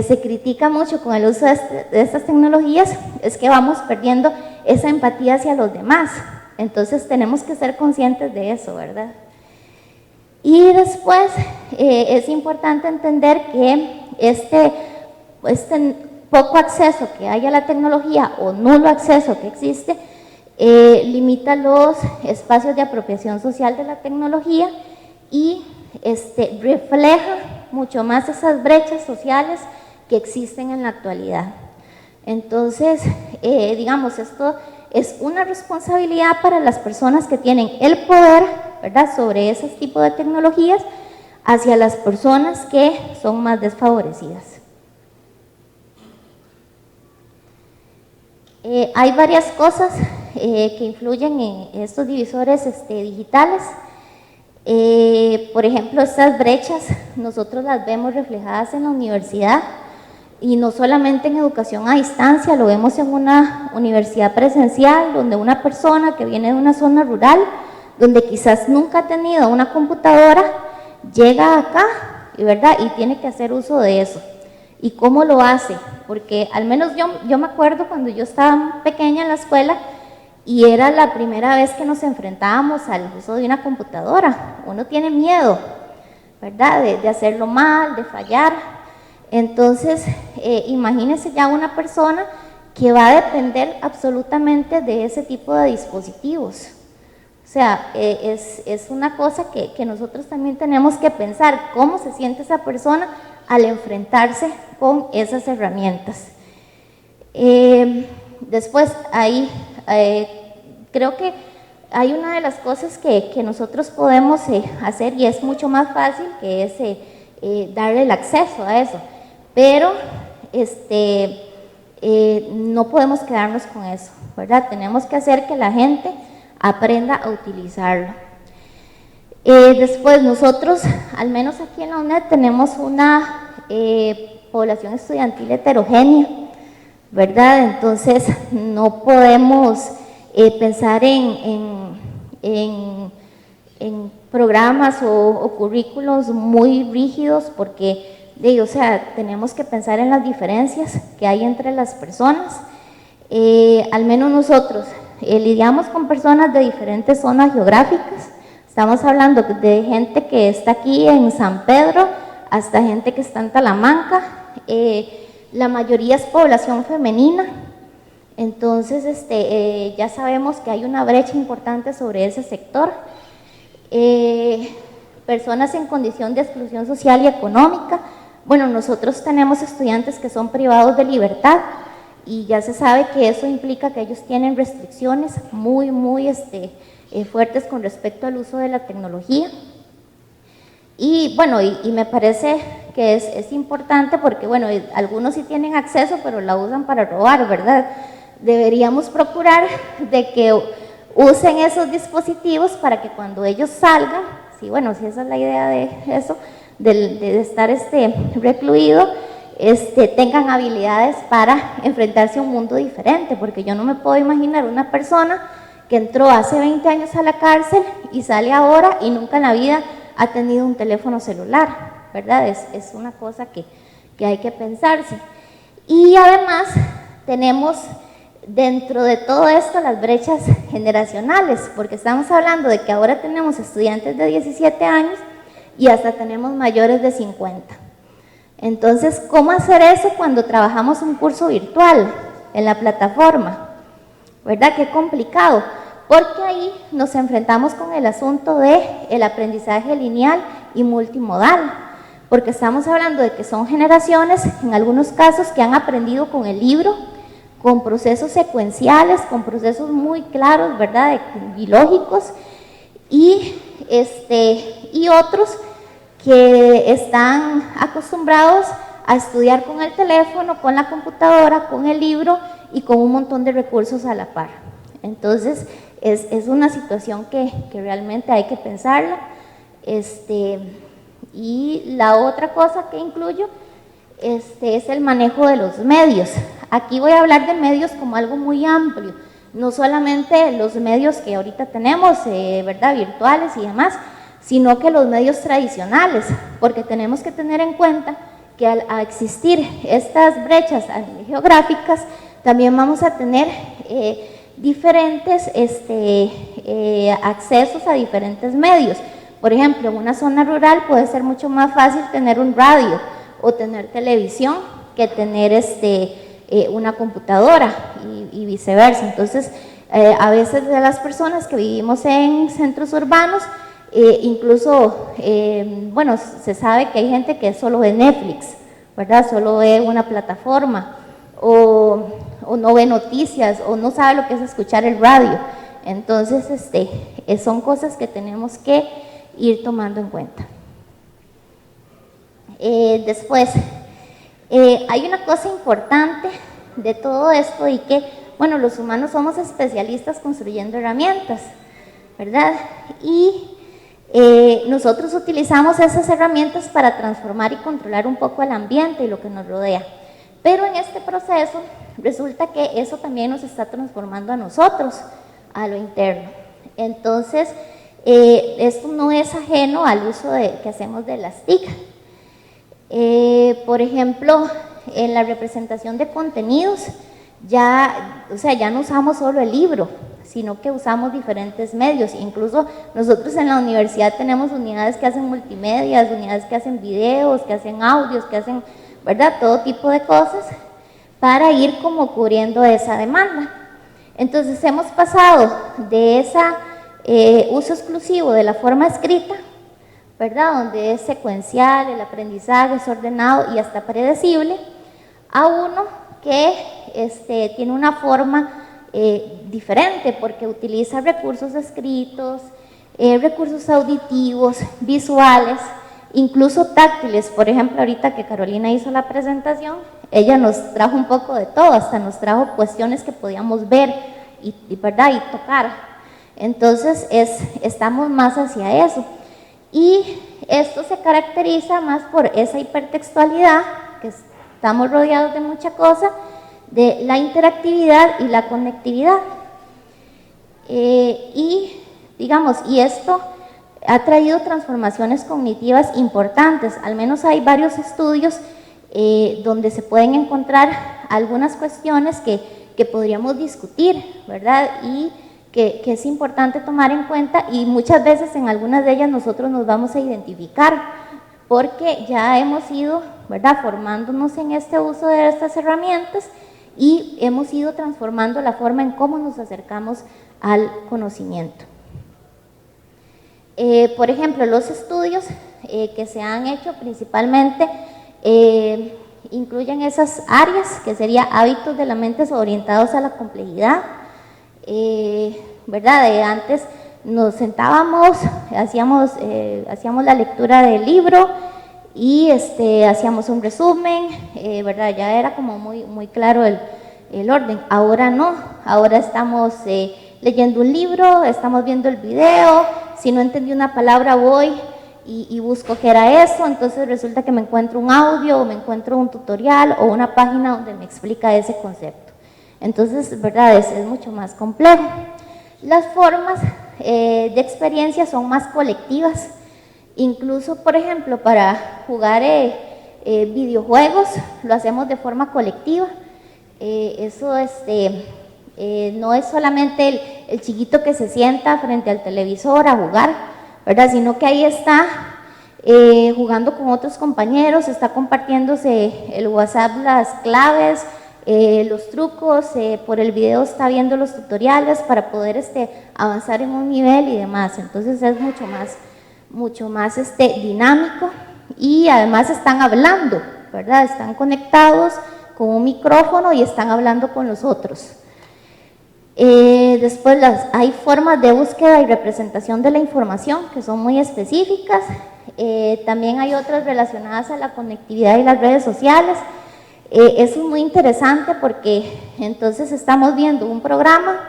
se critica mucho con el uso de estas tecnologías es que vamos perdiendo esa empatía hacia los demás. Entonces tenemos que ser conscientes de eso, ¿verdad? Y después es importante entender que este poco acceso que hay a la tecnología o nulo acceso que existe limita los espacios de apropiación social de la tecnología y refleja mucho más esas brechas sociales que existen en la actualidad. Entonces, digamos, esto es una responsabilidad para las personas que tienen el poder, ¿verdad?, sobre ese tipo de tecnologías, hacia las personas que son más desfavorecidas. Hay varias cosas que influyen en estos divisores digitales. Por ejemplo, estas brechas nosotros las vemos reflejadas en la universidad, y no solamente en educación a distancia, lo vemos en una universidad presencial, donde una persona que viene de una zona rural, donde quizás nunca ha tenido una computadora, llega acá, ¿verdad?, y tiene que hacer uso de eso. ¿Y cómo lo hace? Porque al menos yo me acuerdo cuando yo estaba pequeña en la escuela, y era la primera vez que nos enfrentábamos al uso de una computadora. Uno tiene miedo, ¿verdad?, de hacerlo mal, de fallar. Entonces, imagínense ya una persona que va a depender absolutamente de ese tipo de dispositivos. O sea, es una cosa que nosotros también tenemos que pensar, cómo se siente esa persona al enfrentarse con esas herramientas. Después, creo que hay una de las cosas que nosotros podemos hacer, y es mucho más fácil, que es darle el acceso a eso. Pero no podemos quedarnos con eso, ¿verdad? Tenemos que hacer que la gente aprenda a utilizarlo. Después nosotros, al menos aquí en la UNED, tenemos una población estudiantil heterogénea, ¿verdad? Entonces no podemos pensar en programas o currículos muy rígidos, porque o sea, tenemos que pensar en las diferencias que hay entre las personas. Al menos nosotros lidiamos con personas de diferentes zonas geográficas. Estamos hablando de gente que está aquí en San Pedro hasta gente que está en Talamanca. La mayoría es población femenina. Entonces ya sabemos que hay una brecha importante sobre ese sector. Personas en condición de exclusión social y económica. Bueno, nosotros tenemos estudiantes que son privados de libertad, y ya se sabe que eso implica que ellos tienen restricciones muy fuertes con respecto al uso de la tecnología. Y bueno, y me parece que es importante, porque bueno, algunos sí tienen acceso, pero la usan para robar, ¿verdad? Deberíamos procurar de que usen esos dispositivos para que cuando ellos salgan, sí, bueno, si esa es la idea de eso, de estar recluido, tengan habilidades para enfrentarse a un mundo diferente, porque yo no me puedo imaginar una persona que entró hace 20 años a la cárcel y sale ahora y nunca en la vida ha tenido un teléfono celular, ¿verdad? Es una cosa que hay que pensarse. Y además tenemos dentro de todo esto las brechas generacionales, porque estamos hablando de que ahora tenemos estudiantes de 17 años y hasta tenemos mayores de 50. Entonces, ¿cómo hacer eso cuando trabajamos un curso virtual en la plataforma? ¿Verdad? Qué complicado, porque ahí nos enfrentamos con el asunto del aprendizaje lineal y multimodal, porque estamos hablando de que son generaciones, en algunos casos, que han aprendido con el libro, con procesos secuenciales, con procesos muy claros, ¿verdad?, y lógicos, y otros que están acostumbrados a estudiar con el teléfono, con la computadora, con el libro y con un montón de recursos a la par. Entonces, es una situación que realmente hay que pensarla. Y la otra cosa que incluyo es el manejo de los medios. Aquí voy a hablar de medios como algo muy amplio, no solamente los medios que ahorita tenemos, ¿verdad?, virtuales y demás, sino que los medios tradicionales, porque tenemos que tener en cuenta que al existir estas brechas geográficas, también vamos a tener diferentes accesos a diferentes medios. Por ejemplo, en una zona rural puede ser mucho más fácil tener un radio o tener televisión que tener una computadora y viceversa. Entonces, a veces de las personas que vivimos en centros urbanos, incluso, bueno, se sabe que hay gente que solo ve Netflix, ¿verdad? Solo ve una plataforma, o no ve noticias, o no sabe lo que es escuchar el radio. Entonces, son cosas que tenemos que ir tomando en cuenta. Después, hay una cosa importante de todo esto, y que, bueno, los humanos somos especialistas construyendo herramientas, ¿verdad? Y nosotros utilizamos esas herramientas para transformar y controlar un poco el ambiente y lo que nos rodea. Pero en este proceso resulta que eso también nos está transformando a nosotros, a lo interno. Entonces, esto no es ajeno al uso que hacemos de las TIC. Por ejemplo, en la representación de contenidos, ya no usamos solo el libro, sino que usamos diferentes medios. Incluso nosotros en la universidad tenemos unidades que hacen multimedias, unidades que hacen videos, que hacen audios, que hacen, ¿verdad?, todo tipo de cosas para ir como cubriendo esa demanda. Entonces hemos pasado de ese uso exclusivo de la forma escrita, ¿verdad?, donde es secuencial, el aprendizaje es ordenado y hasta predecible, a uno que tiene una forma diferente, porque utiliza recursos escritos, recursos auditivos, visuales, incluso táctiles. Por ejemplo, ahorita que Carolina hizo la presentación, ella nos trajo un poco de todo, hasta nos trajo cuestiones que podíamos ver ¿verdad?, y tocar. Entonces, estamos más hacia eso. Y esto se caracteriza más por esa hipertextualidad, que estamos rodeados de mucha cosa, de la interactividad y la conectividad. Y esto ha traído transformaciones cognitivas importantes. Al menos hay varios estudios donde se pueden encontrar algunas cuestiones que podríamos discutir, ¿verdad?, y que es importante tomar en cuenta, y muchas veces en algunas de ellas nosotros nos vamos a identificar, porque ya hemos ido, ¿verdad?, formándonos en este uso de estas herramientas, y hemos ido transformando la forma en cómo nos acercamos al conocimiento. Por ejemplo, los estudios que se han hecho principalmente incluyen esas áreas, que serían hábitos de la mente orientados a la complejidad, ¿verdad? Antes nos sentábamos, hacíamos la lectura del libro y hacíamos un resumen, ¿verdad? Ya era como muy claro el orden. Ahora no, ahora estamos leyendo un libro, estamos viendo el video, si no entendí una palabra voy y busco qué era eso, entonces resulta que me encuentro un audio o me encuentro un tutorial o una página donde me explica ese concepto. Entonces, ¿verdad? Es mucho más complejo. Las formas de experiencia son más colectivas, incluso, por ejemplo, para jugar videojuegos lo hacemos de forma colectiva. Eso no es solamente el chiquito que se sienta frente al televisor a jugar, ¿verdad? Sino que ahí está jugando con otros compañeros, está compartiéndose el WhatsApp, las claves, los trucos, por el video está viendo los tutoriales para poder avanzar en un nivel y demás. Entonces es mucho más dinámico, y además están hablando, ¿verdad? Están conectados con un micrófono y están hablando con los otros. Después hay formas de búsqueda y representación de la información que son muy específicas. También hay otras relacionadas a la conectividad y las redes sociales. Eso es muy interesante porque entonces estamos viendo un programa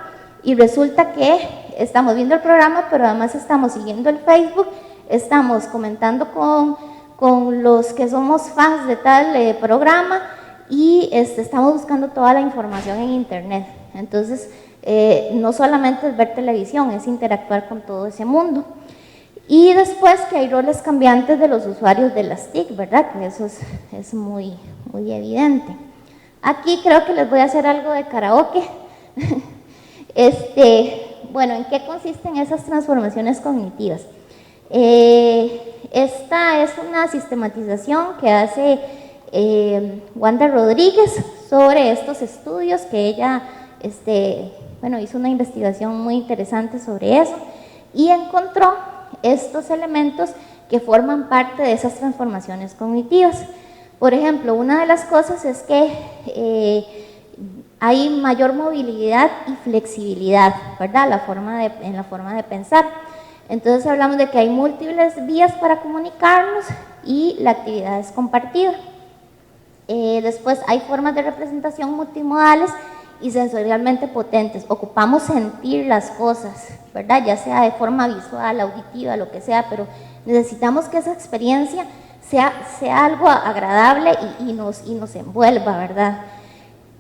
y resulta que estamos viendo el programa, pero además estamos siguiendo el Facebook, estamos comentando con los que somos fans de tal programa, y estamos buscando toda la información en internet. Entonces no solamente es ver televisión, es interactuar con todo ese mundo. Y después que hay roles cambiantes de los usuarios de las TIC, ¿verdad? Que eso es muy evidente. Aquí creo que les voy a hacer algo de karaoke. Bueno, ¿en qué consisten esas transformaciones cognitivas? Esta es una sistematización que hace Wanda Rodríguez sobre estos estudios, que ella hizo una investigación muy interesante sobre eso y encontró estos elementos que forman parte de esas transformaciones cognitivas. Por ejemplo, una de las cosas es que hay mayor movilidad y flexibilidad, ¿verdad? En la forma de pensar. Entonces hablamos de que hay múltiples vías para comunicarnos y la actividad es compartida. Después hay formas de representación multimodales y sensorialmente potentes. Ocupamos sentir las cosas, ¿verdad? Ya sea de forma visual, auditiva, lo que sea, pero necesitamos que esa experiencia sea algo agradable y nos envuelva, ¿verdad?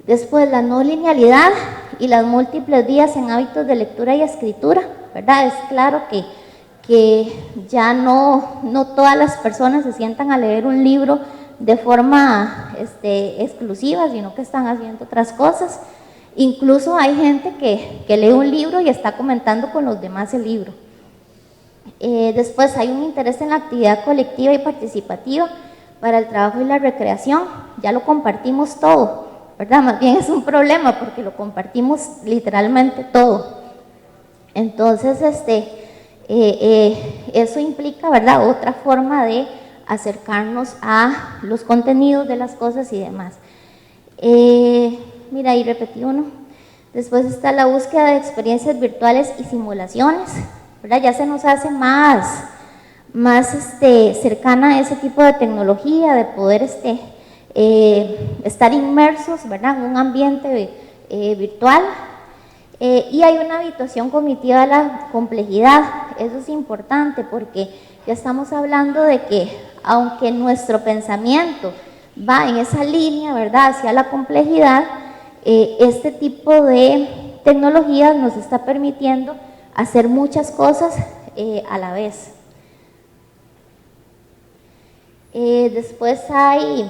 Después la no linealidad y las múltiples vías en hábitos de lectura y escritura, ¿verdad? Es claro que ya no todas las personas se sientan a leer un libro de forma exclusiva, sino que están haciendo otras cosas. Incluso hay gente que lee un libro y está comentando con los demás el libro. Después hay un interés en la actividad colectiva y participativa para el trabajo y la recreación. Ya lo compartimos todo, ¿verdad? Más bien es un problema porque lo compartimos literalmente todo. Entonces, eso implica, ¿verdad?, otra forma de acercarnos a los contenidos de las cosas y demás. Mira, ahí repetí uno. Después está la búsqueda de experiencias virtuales y simulaciones, ¿verdad? Ya se nos hace más cercana a ese tipo de tecnología, de poder estar inmersos, ¿verdad?, en un ambiente virtual. Y hay una habituación cognitiva a la complejidad. Eso es importante porque ya estamos hablando de que aunque nuestro pensamiento va en esa línea, ¿verdad?, hacia la complejidad, este tipo de tecnologías nos está permitiendo hacer muchas cosas a la vez. Después hay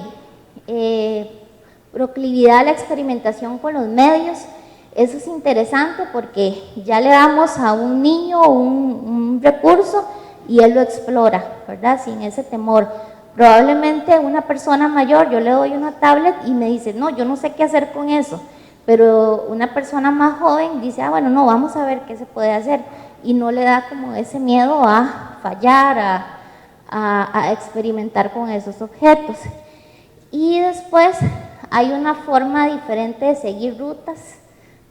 proclividad a la experimentación con los medios. Eso es interesante porque ya le damos a un niño un recurso y él lo explora, ¿verdad?, sin ese temor. Probablemente una persona mayor, yo le doy una tablet y me dice, no, yo no sé qué hacer con eso, pero una persona más joven dice, bueno, no, vamos a ver qué se puede hacer, y no le da como ese miedo a fallar, a experimentar con esos objetos. Y después hay una forma diferente de seguir rutas,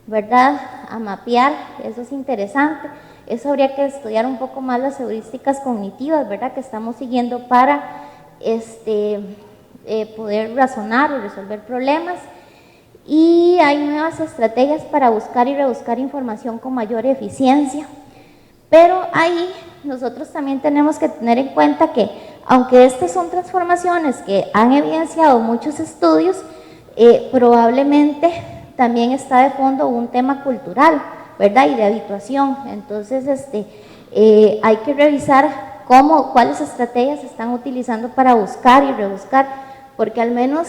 ¿verdad?, a mapear. Eso es interesante. Eso habría que estudiar un poco más las heurísticas cognitivas, ¿verdad?, que estamos siguiendo para poder razonar o resolver problemas. Y hay nuevas estrategias para buscar y rebuscar información con mayor eficiencia. Pero ahí nosotros también tenemos que tener en cuenta que, aunque estas son transformaciones que han evidenciado muchos estudios, probablemente también está de fondo un tema cultural, ¿verdad?, y de habituación. Entonces, hay que revisar cuáles estrategias se están utilizando para buscar y rebuscar, porque al menos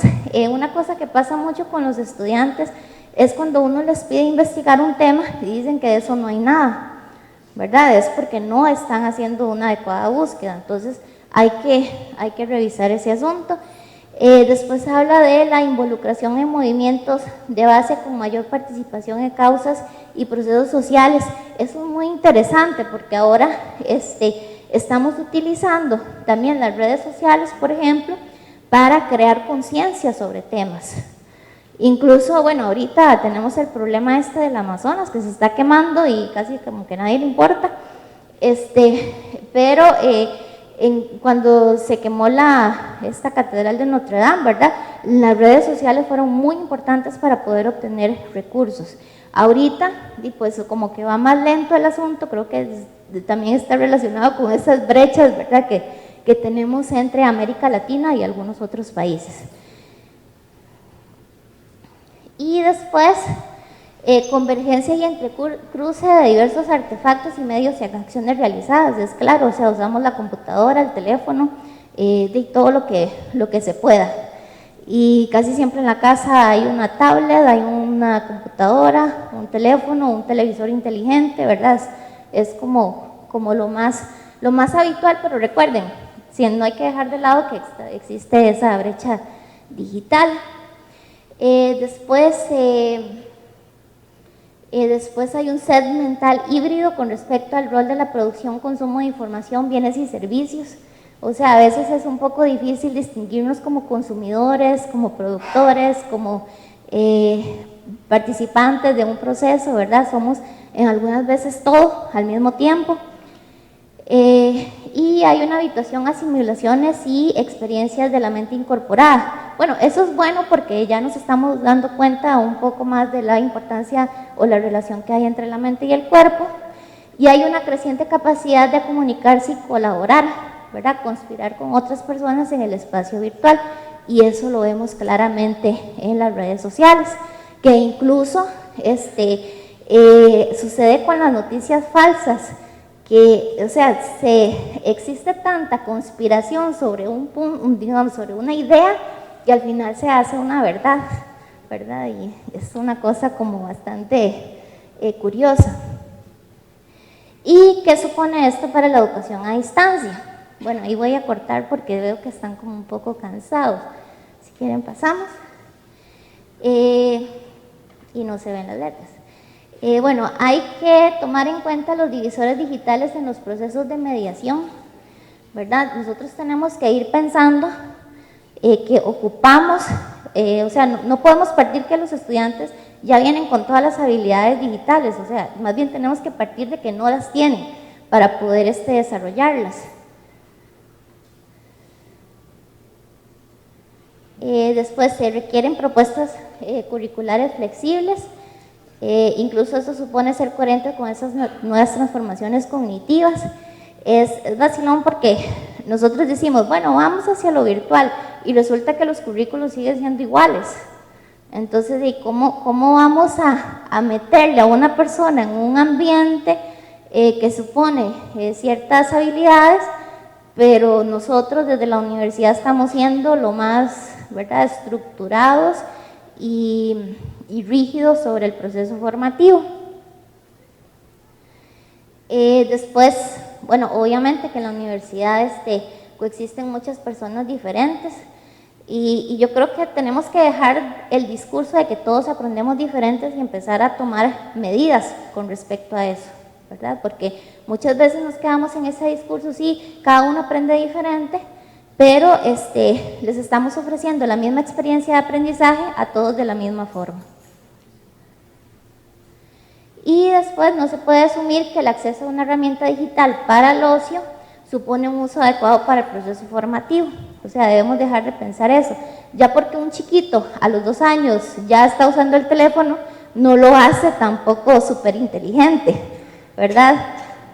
una cosa que pasa mucho con los estudiantes es cuando uno les pide investigar un tema y dicen que de eso no hay nada, ¿verdad? Es porque no están haciendo una adecuada búsqueda, entonces hay que revisar ese asunto. Después habla de la involucración en movimientos de base con mayor participación en causas y procesos sociales. Eso es muy interesante porque ahora estamos utilizando también las redes sociales, por ejemplo, para crear conciencia sobre temas. Incluso, bueno, ahorita tenemos el problema del Amazonas que se está quemando y casi como que a nadie le importa, pero cuando se quemó esta catedral de Notre Dame, ¿verdad? Las redes sociales fueron muy importantes para poder obtener recursos. Ahorita, pues como que va más lento el asunto, creo que también está relacionado con esas brechas, ¿verdad? Que tenemos entre América Latina y algunos otros países. Y después, convergencia y entrecruce de diversos artefactos y medios y acciones realizadas. Es claro, o sea, usamos la computadora, el teléfono, de todo lo que se pueda. Y casi siempre en la casa hay una tablet, hay una computadora, un teléfono, un televisor inteligente, ¿verdad? Es como lo más habitual, pero recuerden, no hay que dejar de lado que existe esa brecha digital. Después hay un set mental híbrido con respecto al rol de la producción, consumo de información, bienes y servicios. O sea, a veces es un poco difícil distinguirnos como consumidores, como productores, como participantes de un proceso, ¿verdad? Somos en algunas veces todo al mismo tiempo. Y hay una habituación a simulaciones y experiencias de la mente incorporada. Bueno, eso es bueno porque ya nos estamos dando cuenta un poco más de la importancia o la relación que hay entre la mente y el cuerpo. Y hay una creciente capacidad de comunicarse y colaborar, ¿verdad? Conspirar con otras personas en el espacio virtual. Y eso lo vemos claramente en las redes sociales, que incluso sucede con las noticias falsas. Que, o sea, existe tanta conspiración sobre sobre una idea que al final se hace una verdad, y es una cosa como bastante curiosa. ¿Y qué supone esto para la educación a distancia? Bueno, ahí voy a cortar porque veo que están como un poco cansados. Si quieren pasamos. Y no se ven las letras. Bueno, hay que tomar en cuenta los divisores digitales en los procesos de mediación, ¿verdad? Nosotros tenemos que ir pensando que ocupamos, o sea, no podemos partir que los estudiantes ya vienen con todas las habilidades digitales, o sea, más bien tenemos que partir de que no las tienen para poder desarrollarlas. Después se requieren propuestas curriculares flexibles. Incluso eso supone ser coherente con esas nuevas transformaciones cognitivas. Es vacilón porque nosotros decimos, bueno, vamos hacia lo virtual y resulta que los currículos siguen siendo iguales. Entonces, ¿cómo vamos a meterle a una persona en un ambiente que supone ciertas habilidades, pero nosotros desde la universidad estamos siendo lo más, ¿verdad?, estructurados y rígidos sobre el proceso formativo? Después, bueno, obviamente que en la universidad coexisten muchas personas diferentes y yo creo que tenemos que dejar el discurso de que todos aprendemos diferentes y empezar a tomar medidas con respecto a eso, ¿verdad? Porque muchas veces nos quedamos en ese discurso, sí, cada uno aprende diferente, pero les estamos ofreciendo la misma experiencia de aprendizaje a todos de la misma forma. Y después no se puede asumir que el acceso a una herramienta digital para el ocio supone un uso adecuado para el proceso formativo. O sea, debemos dejar de pensar eso. Ya porque un chiquito a los 2 años ya está usando el teléfono, no lo hace tampoco súper inteligente, ¿verdad?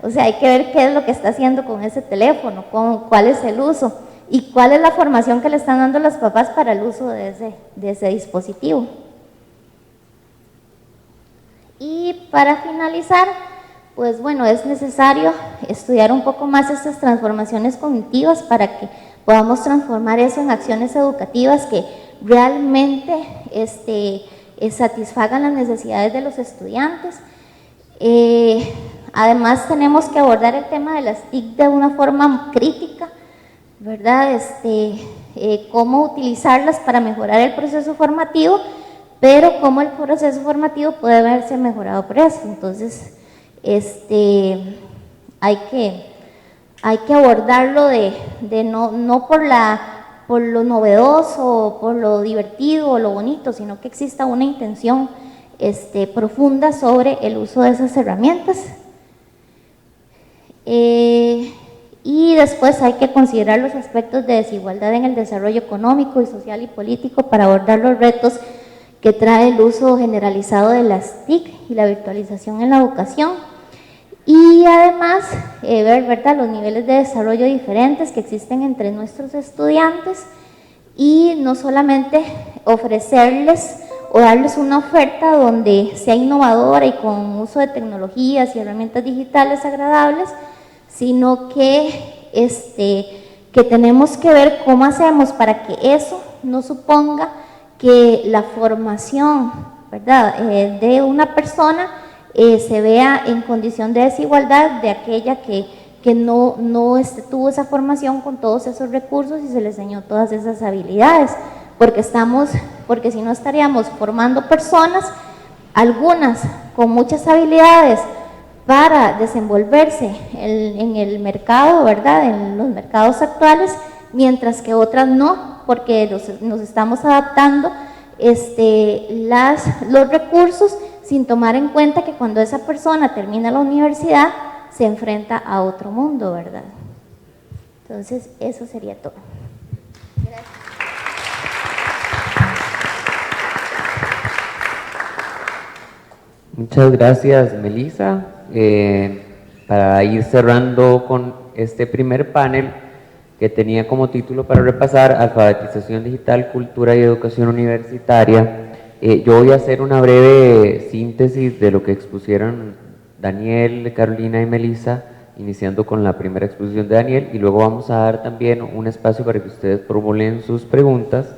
O sea, hay que ver qué es lo que está haciendo con ese teléfono, cuál es el uso y cuál es la formación que le están dando los papás para el uso de ese dispositivo. Y para finalizar, pues bueno, es necesario estudiar un poco más estas transformaciones cognitivas para que podamos transformar eso en acciones educativas que realmente satisfagan las necesidades de los estudiantes. Además tenemos que abordar el tema de las TIC de una forma crítica, ¿verdad? Cómo utilizarlas para mejorar el proceso formativo, pero cómo el proceso formativo puede verse mejorado por eso. Entonces, hay que abordarlo no por lo novedoso, por lo divertido o lo bonito, sino que exista una intención profunda sobre el uso de esas herramientas. Y después hay que considerar los aspectos de desigualdad en el desarrollo económico y social y político para abordar los retos que trae el uso generalizado de las TIC y la virtualización en la educación. Y además ver, ¿verdad?, los niveles de desarrollo diferentes que existen entre nuestros estudiantes y no solamente ofrecerles o darles una oferta donde sea innovadora y con uso de tecnologías y herramientas digitales agradables, sino que tenemos que ver cómo hacemos para que eso no suponga que la formación, ¿verdad?, de una persona se vea en condición de desigualdad de aquella que no tuvo esa formación con todos esos recursos y se le enseñó todas esas habilidades, porque si no estaríamos formando personas, algunas con muchas habilidades para desenvolverse en el mercado, ¿verdad?, en los mercados actuales, mientras que otras no, porque nos estamos adaptando los recursos sin tomar en cuenta que cuando esa persona termina la universidad se enfrenta a otro mundo, ¿verdad? Entonces, eso sería todo. Gracias. Muchas gracias, Melissa. Para ir cerrando con este primer panel que tenía como título para repasar alfabetización digital, cultura y educación universitaria, yo voy a hacer una breve síntesis de lo que expusieron Daniel, Carolina y Melissa, iniciando con la primera exposición de Daniel, y luego vamos a dar también un espacio para que ustedes formulen sus preguntas,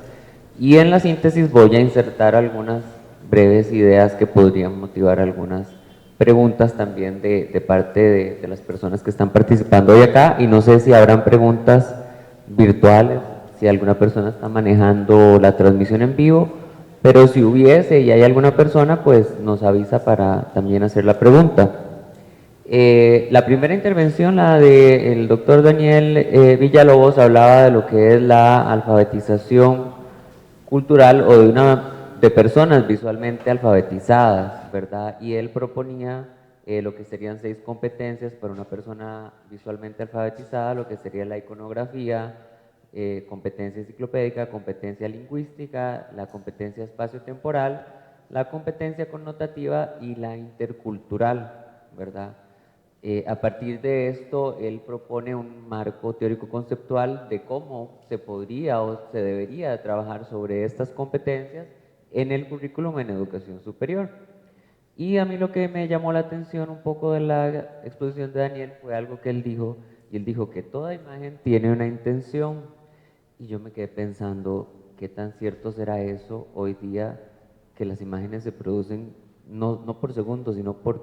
y en la síntesis voy a insertar algunas breves ideas que podrían motivar algunas preguntas también de parte de las personas que están participando hoy acá, y no sé si habrán preguntas virtuales, si alguna persona está manejando la transmisión en vivo, pero si hubiese y hay alguna persona, pues nos avisa para también hacer la pregunta. La primera intervención, la del doctor Daniel Villalobos, hablaba de lo que es la alfabetización cultural o de personas visualmente alfabetizadas, ¿verdad? Y él proponía lo que serían 6 competencias para una persona visualmente alfabetizada, lo que sería la iconografía, competencia enciclopédica, competencia lingüística, la competencia espacio-temporal, la competencia connotativa y la intercultural, ¿verdad? A partir de esto, él propone un marco teórico-conceptual de cómo se podría o se debería trabajar sobre estas competencias en el currículum en educación superior. Y a mí lo que me llamó la atención un poco de la exposición de Daniel fue algo que él dijo, y él dijo que toda imagen tiene una intención, y yo me quedé pensando, ¿qué tan cierto será eso hoy día, que las imágenes se producen no por segundos, sino por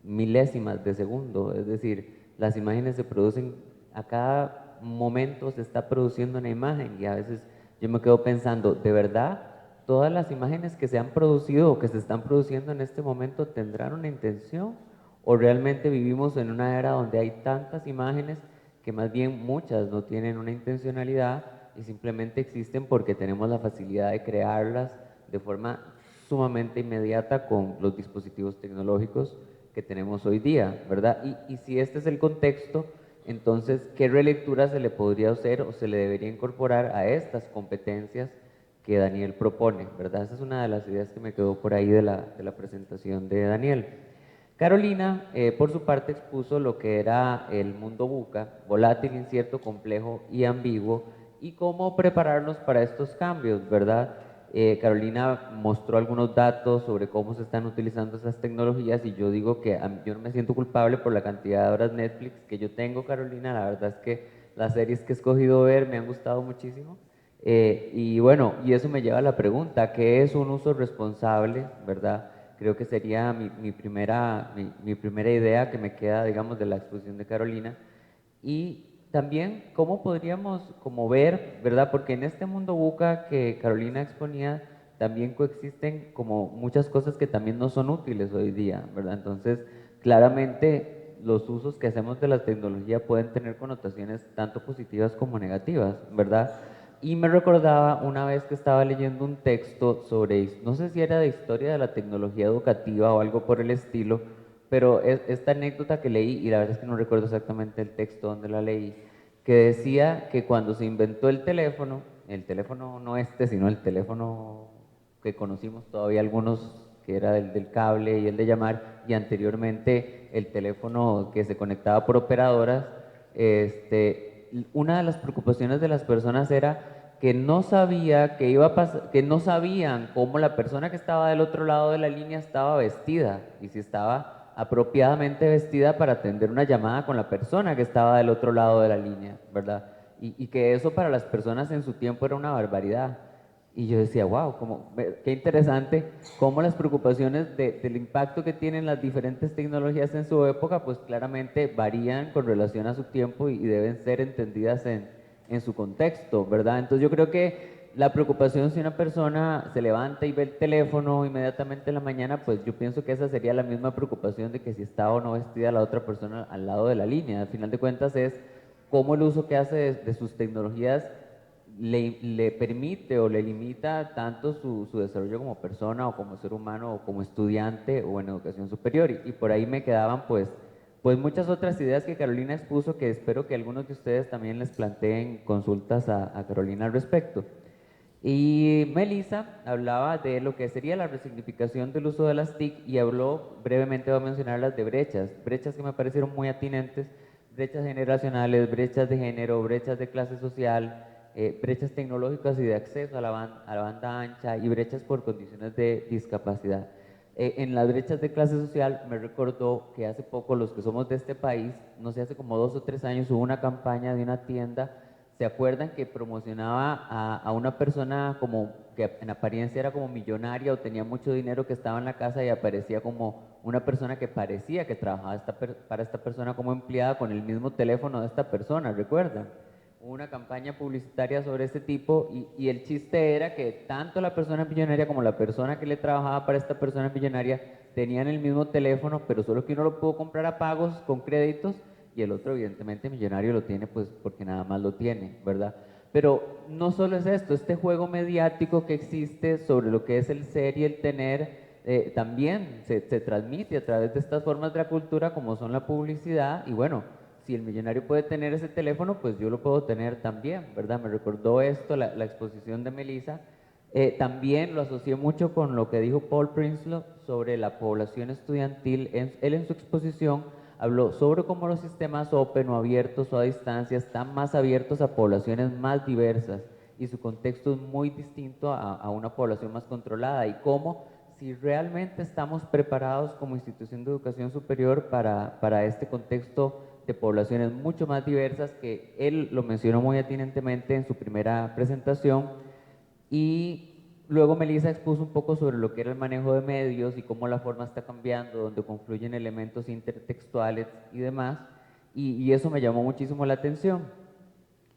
milésimas de segundo? Es decir, las imágenes se producen, a cada momento se está produciendo una imagen, y a veces yo me quedo pensando, ¿de verdad todas las imágenes que se han producido o que se están produciendo en este momento tendrán una intención? ¿O realmente vivimos en una era donde hay tantas imágenes que más bien muchas no tienen una intencionalidad y simplemente existen porque tenemos la facilidad de crearlas de forma sumamente inmediata con los dispositivos tecnológicos que tenemos hoy día, ¿verdad? Y si este es el contexto, entonces, ¿qué relectura se le podría hacer o se le debería incorporar a estas competencias que Daniel propone, ¿verdad? Esa es una de las ideas que me quedó por ahí de la presentación de Daniel. Carolina, por su parte, expuso lo que era el mundo VUCA, volátil, incierto, complejo y ambiguo, y cómo prepararnos para estos cambios, ¿verdad? Carolina mostró algunos datos sobre cómo se están utilizando esas tecnologías y yo digo que yo no me siento culpable por la cantidad de horas Netflix que yo tengo, Carolina. La verdad es que las series que he escogido ver me han gustado muchísimo. Y bueno, y eso me lleva a la pregunta, ¿qué es un uso responsable, verdad? Creo que sería mi primera idea que me queda, digamos, de la exposición de Carolina. Y también, ¿cómo podríamos como ver, verdad? Porque en este mundo VUCA que Carolina exponía, también coexisten como muchas cosas que también no son útiles hoy día, ¿verdad? Entonces, claramente los usos que hacemos de la tecnología pueden tener connotaciones tanto positivas como negativas, ¿verdad? Y me recordaba una vez que estaba leyendo un texto sobre, no sé si era de historia de la tecnología educativa o algo por el estilo, pero esta anécdota que leí, y la verdad es que no recuerdo exactamente el texto donde la leí, que decía que cuando se inventó el teléfono no este, sino el teléfono que conocimos todavía algunos, que era el del cable y el de llamar, y anteriormente el teléfono que se conectaba por operadoras, una de las preocupaciones de las personas era que no sabía que iba a pasar, que no sabían cómo la persona que estaba del otro lado de la línea estaba vestida y si estaba apropiadamente vestida para atender una llamada con la persona que estaba del otro lado de la línea, ¿verdad? Y que eso para las personas en su tiempo era una barbaridad. Y yo decía, wow, qué interesante cómo las preocupaciones del impacto que tienen las diferentes tecnologías en su época, pues claramente varían con relación a su tiempo y deben ser entendidas en su contexto, ¿verdad? Entonces yo creo que la preocupación si una persona se levanta y ve el teléfono inmediatamente en la mañana, pues yo pienso que esa sería la misma preocupación de que si está o no vestida la otra persona al lado de la línea. Al final de cuentas es cómo el uso que hace de sus tecnologías le permite o le limita tanto su desarrollo como persona o como ser humano o como estudiante o en educación superior. Y por ahí me quedaban pues muchas otras ideas que Carolina expuso que espero que algunos de ustedes también les planteen consultas a Carolina al respecto. Y Melissa hablaba de lo que sería la resignificación del uso de las TIC y habló brevemente, voy a mencionar las de brechas que me parecieron muy atinentes, brechas generacionales, brechas de género, brechas de clase social, brechas tecnológicas y de acceso a la banda ancha y brechas por condiciones de discapacidad. En las brechas de clase social me recordó que hace poco los que somos de este país, no sé, hace como 2 o 3 años hubo una campaña de una tienda, ¿se acuerdan? Que promocionaba a una persona como que en apariencia era como millonaria o tenía mucho dinero que estaba en la casa y aparecía como una persona que parecía que trabajaba para esta persona como empleada con el mismo teléfono de esta persona, ¿recuerdan? Hubo una campaña publicitaria sobre este tipo y el chiste era que tanto la persona millonaria como la persona que le trabajaba para esta persona millonaria tenían el mismo teléfono, pero solo que uno lo pudo comprar a pagos con créditos y el otro evidentemente millonario lo tiene pues porque nada más lo tiene, ¿verdad? Pero no solo es esto, este juego mediático que existe sobre lo que es el ser y el tener también se transmite a través de estas formas de la cultura como son la publicidad y bueno, si el millonario puede tener ese teléfono, pues yo lo puedo tener también, ¿verdad? Me recordó esto, la exposición de Melissa. También lo asocié mucho con lo que dijo Paul Prinsloo sobre la población estudiantil. Él en su exposición habló sobre cómo los sistemas open o abiertos o a distancia están más abiertos a poblaciones más diversas y su contexto es muy distinto a una población más controlada y cómo si realmente estamos preparados como institución de educación superior para este contexto de poblaciones mucho más diversas, que él lo mencionó muy atinentemente en su primera presentación. Y luego Melissa expuso un poco sobre lo que era el manejo de medios y cómo la forma está cambiando, donde confluyen elementos intertextuales y demás, y eso me llamó muchísimo la atención.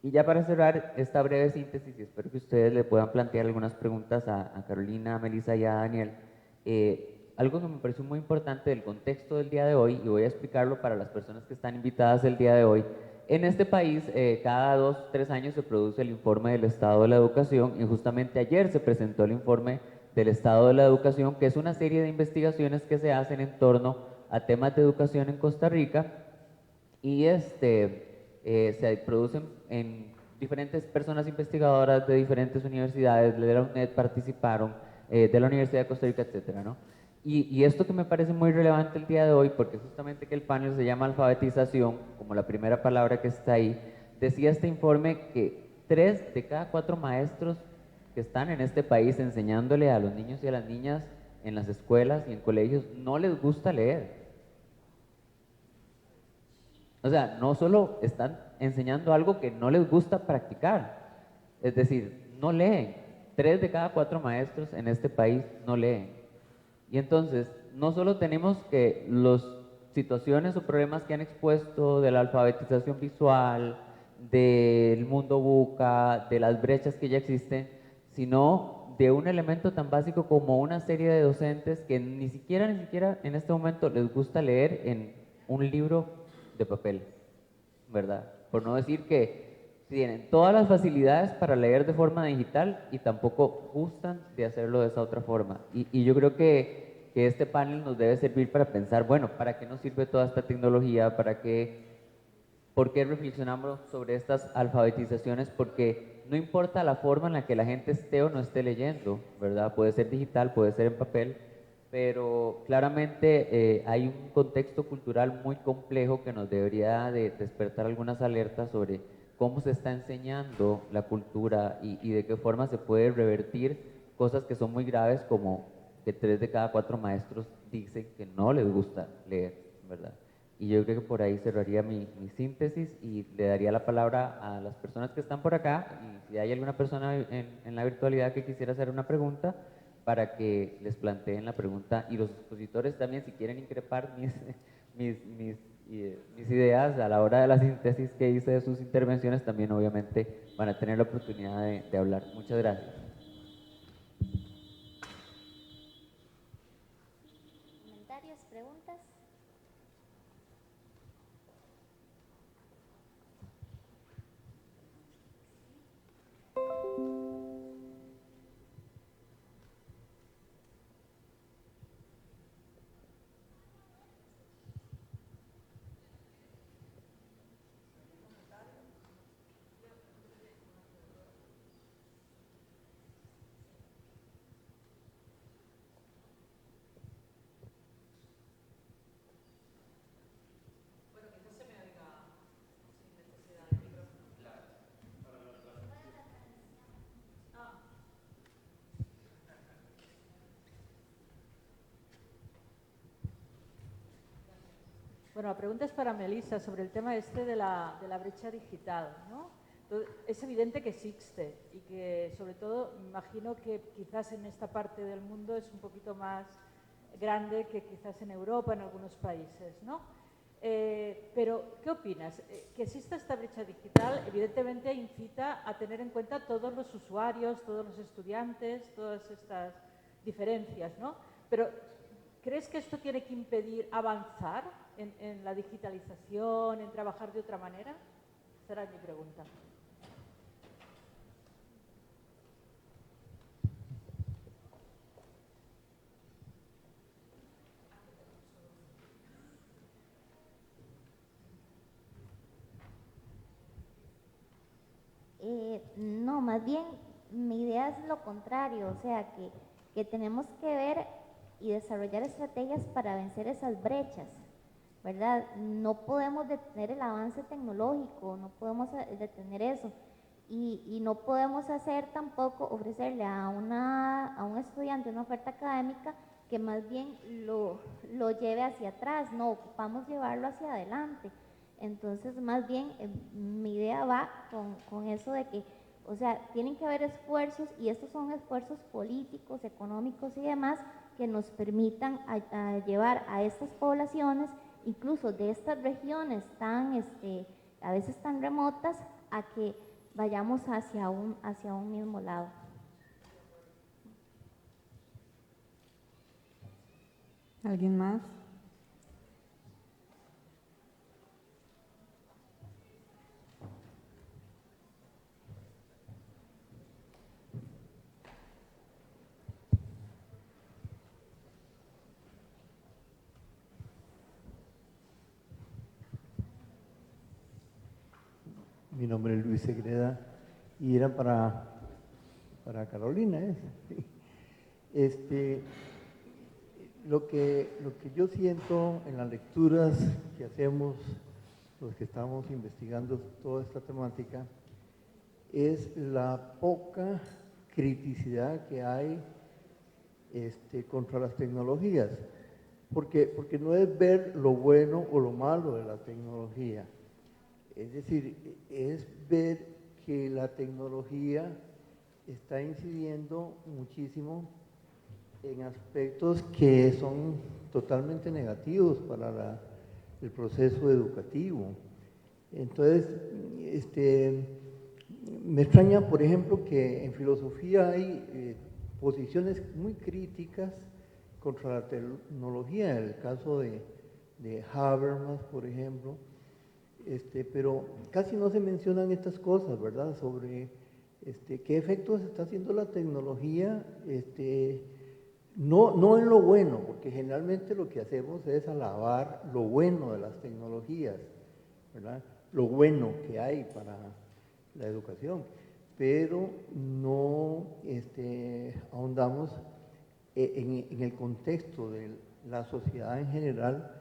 Y ya para cerrar esta breve síntesis, y espero que ustedes le puedan plantear algunas preguntas a Carolina, a Melissa y a Daniel, algo que me pareció muy importante del contexto del día de hoy, y voy a explicarlo para las personas que están invitadas el día de hoy. En este país, cada 2 o 3 años se produce el informe del estado de la educación, y justamente ayer se presentó el informe del estado de la educación, que es una serie de investigaciones que se hacen en torno a temas de educación en Costa Rica, y se producen en diferentes personas investigadoras de diferentes universidades, de la UNED participaron, de la Universidad de Costa Rica, etcétera, ¿no? Y esto que me parece muy relevante el día de hoy, porque justamente que el panel se llama alfabetización, como la primera palabra que está ahí, decía este informe que 3 de cada 4 maestros que están en este país enseñándole a los niños y a las niñas en las escuelas y en colegios, no les gusta leer. O sea, no solo están enseñando algo que no les gusta practicar, es decir, no leen. 3 de cada 4 maestros en este país no leen. Y entonces, no solo tenemos que las situaciones o problemas que han expuesto de la alfabetización visual, del mundo buca, de las brechas que ya existen, sino de un elemento tan básico como una serie de docentes que ni siquiera en este momento les gusta leer en un libro de papel, ¿verdad? Por no decir que tienen todas las facilidades para leer de forma digital y tampoco gustan de hacerlo de esa otra forma. Y yo creo que este panel nos debe servir para pensar, bueno, ¿para qué nos sirve toda esta tecnología? ¿Por qué reflexionamos sobre estas alfabetizaciones? Porque no importa la forma en la que la gente esté o no esté leyendo, ¿verdad? Puede ser digital, puede ser en papel, pero claramente hay un contexto cultural muy complejo que nos debería de despertar algunas alertas sobre cómo se está enseñando la cultura y de qué forma se puede revertir cosas que son muy graves, como que 3 de cada 4 maestros dicen que no les gusta leer, ¿verdad? Y yo creo que por ahí cerraría mi síntesis y le daría la palabra a las personas que están por acá, y si hay alguna persona en la virtualidad que quisiera hacer una pregunta, para que les planteen la pregunta, y los expositores también, si quieren increpar mis ideas a la hora de la síntesis que hice de sus intervenciones, también obviamente van a tener la oportunidad de hablar. Muchas gracias. ¿Comentarios, preguntas? Bueno, la pregunta es para Melissa sobre el tema este de la brecha digital, ¿no? Entonces, es evidente que existe y que, sobre todo, me imagino que quizás en esta parte del mundo es un poquito más grande que quizás en Europa, en algunos países, ¿no? Pero, ¿qué opinas? Que exista esta brecha digital, evidentemente incita a tener en cuenta todos los usuarios, todos los estudiantes, todas estas diferencias, ¿no? Pero, ¿crees que esto tiene que impedir avanzar en la digitalización, en trabajar de otra manera? Esa era mi pregunta. No, más bien mi idea es lo contrario, o sea, que tenemos que ver y desarrollar estrategias para vencer esas brechas, ¿verdad? No podemos detener el avance tecnológico, no podemos detener eso. Y no podemos hacer tampoco, ofrecerle a un estudiante una oferta académica que más bien lo lleve hacia atrás, no, ocupamos llevarlo hacia adelante. Entonces, más bien, mi idea va con eso de que, o sea, tienen que haber esfuerzos, y estos son esfuerzos políticos, económicos y demás, que nos permitan a llevar a estas poblaciones, incluso de estas regiones tan, a veces tan remotas, a que vayamos hacia un mismo lado. ¿Alguien más? Mi nombre es Luis Segreda y era para Carolina. Lo que yo siento en las lecturas que hacemos, los que estamos investigando toda esta temática, es la poca criticidad que hay contra las tecnologías, porque no es ver lo bueno o lo malo de la tecnología, es decir, es ver que la tecnología está incidiendo muchísimo en aspectos que son totalmente negativos para el proceso educativo. Entonces, me extraña, por ejemplo, que en filosofía hay posiciones muy críticas contra la tecnología, el caso de Habermas, por ejemplo, pero casi no se mencionan estas cosas, ¿verdad? Sobre qué efectos está haciendo la tecnología, no en lo bueno, porque generalmente lo que hacemos es alabar lo bueno de las tecnologías, ¿verdad? Lo bueno que hay para la educación, pero no ahondamos en el contexto de la sociedad en general,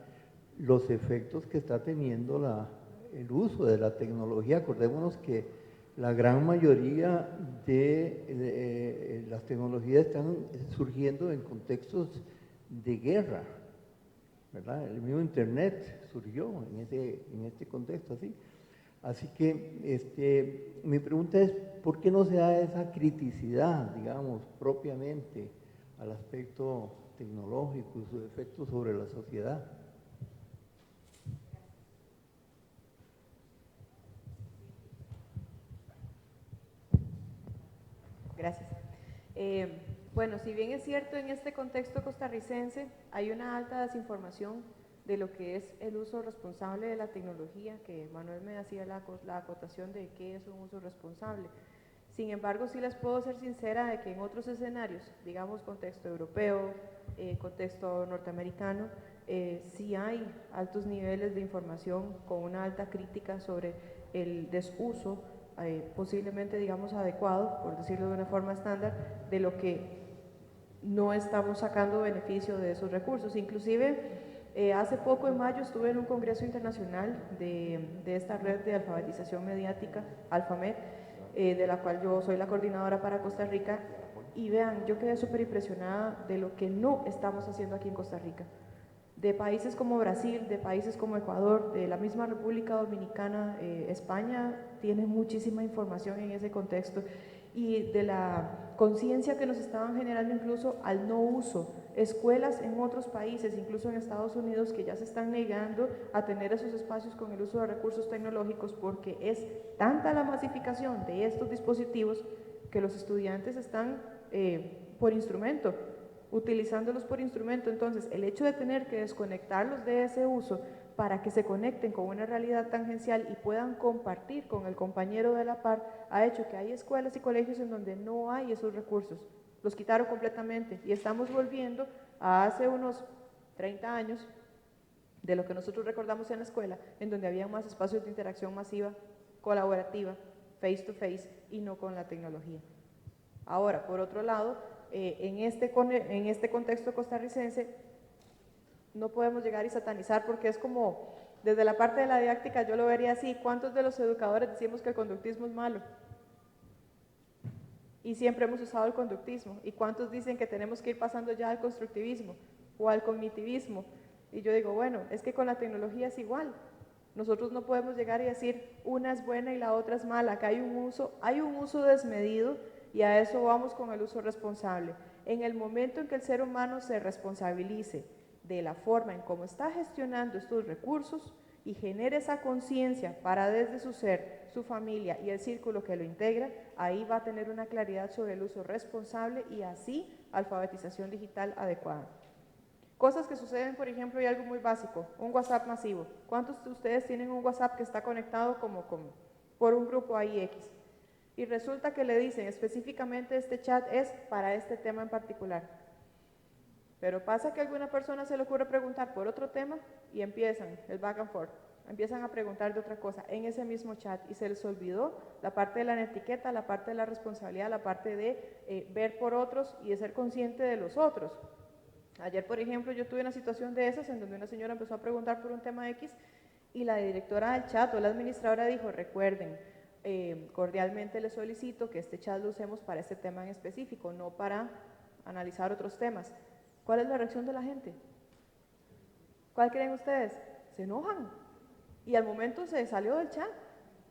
los efectos que está teniendo el uso de la tecnología. Acordémonos que la gran mayoría de las tecnologías están surgiendo en contextos de guerra, ¿verdad? El mismo Internet surgió en este contexto así. Así que mi pregunta es, ¿por qué no se da esa criticidad, digamos, propiamente al aspecto tecnológico y sus efectos sobre la sociedad? Gracias. Bueno, si bien es cierto, en este contexto costarricense hay una alta desinformación de lo que es el uso responsable de la tecnología, que Manuel me hacía la acotación de qué es un uso responsable. Sin embargo, sí les puedo ser sincera de que en otros escenarios, digamos contexto europeo, contexto norteamericano, sí hay altos niveles de información con una alta crítica sobre el desuso posiblemente, digamos, adecuado, por decirlo de una forma estándar, de lo que no estamos sacando beneficio de esos recursos. Inclusive, hace poco, en mayo, estuve en un congreso internacional de esta red de alfabetización mediática, Alfamed, de la cual yo soy la coordinadora para Costa Rica, y vean, yo quedé súper impresionada de lo que no estamos haciendo aquí en Costa Rica. De países como Brasil, de países como Ecuador, de la misma República Dominicana, España tiene muchísima información en ese contexto, y de la conciencia que nos estaban generando incluso al no uso. Escuelas en otros países, incluso en Estados Unidos, que ya se están negando a tener esos espacios con el uso de recursos tecnológicos porque es tanta la masificación de estos dispositivos que los estudiantes están por instrumento, utilizándolos por instrumento. Entonces, el hecho de tener que desconectarlos de ese uso para que se conecten con una realidad tangencial y puedan compartir con el compañero de la par, ha hecho que hay escuelas y colegios en donde no hay esos recursos. Los quitaron completamente y estamos volviendo a hace unos 30 años de lo que nosotros recordamos en la escuela, en donde había más espacios de interacción masiva, colaborativa, face to face, y no con la tecnología. Ahora, por otro lado, en este contexto costarricense, no podemos llegar y satanizar, porque es como, desde la parte de la didáctica yo lo vería así: ¿cuántos de los educadores decimos que el conductismo es malo? Y siempre hemos usado el conductismo. ¿Y cuántos dicen que tenemos que ir pasando ya al constructivismo o al cognitivismo? Y yo digo, bueno, es que con la tecnología es igual. Nosotros no podemos llegar y decir una es buena y la otra es mala, que hay un uso desmedido, y a eso vamos con el uso responsable. En el momento en que el ser humano se responsabilice de la forma en cómo está gestionando estos recursos y genere esa conciencia para desde su ser, su familia y el círculo que lo integra, ahí va a tener una claridad sobre el uso responsable y así alfabetización digital adecuada. Cosas que suceden, por ejemplo, y algo muy básico, un WhatsApp masivo. ¿Cuántos de ustedes tienen un WhatsApp que está conectado por un grupo AIX? Y resulta que le dicen específicamente este chat es para este tema en particular. Pero pasa que a alguna persona se le ocurre preguntar por otro tema y empiezan el back and forth, empiezan a preguntar de otra cosa en ese mismo chat y se les olvidó la parte de la etiqueta, la parte de la responsabilidad, la parte de ver por otros y de ser consciente de los otros. Ayer, por ejemplo, yo tuve una situación de esas en donde una señora empezó a preguntar por un tema X y la directora del chat o la administradora dijo, recuerden, cordialmente les solicito que este chat lo usemos para este tema en específico, no para analizar otros temas. ¿Cuál es la reacción de la gente? ¿Cuál creen ustedes? Se enojan. Y al momento se salió del chat.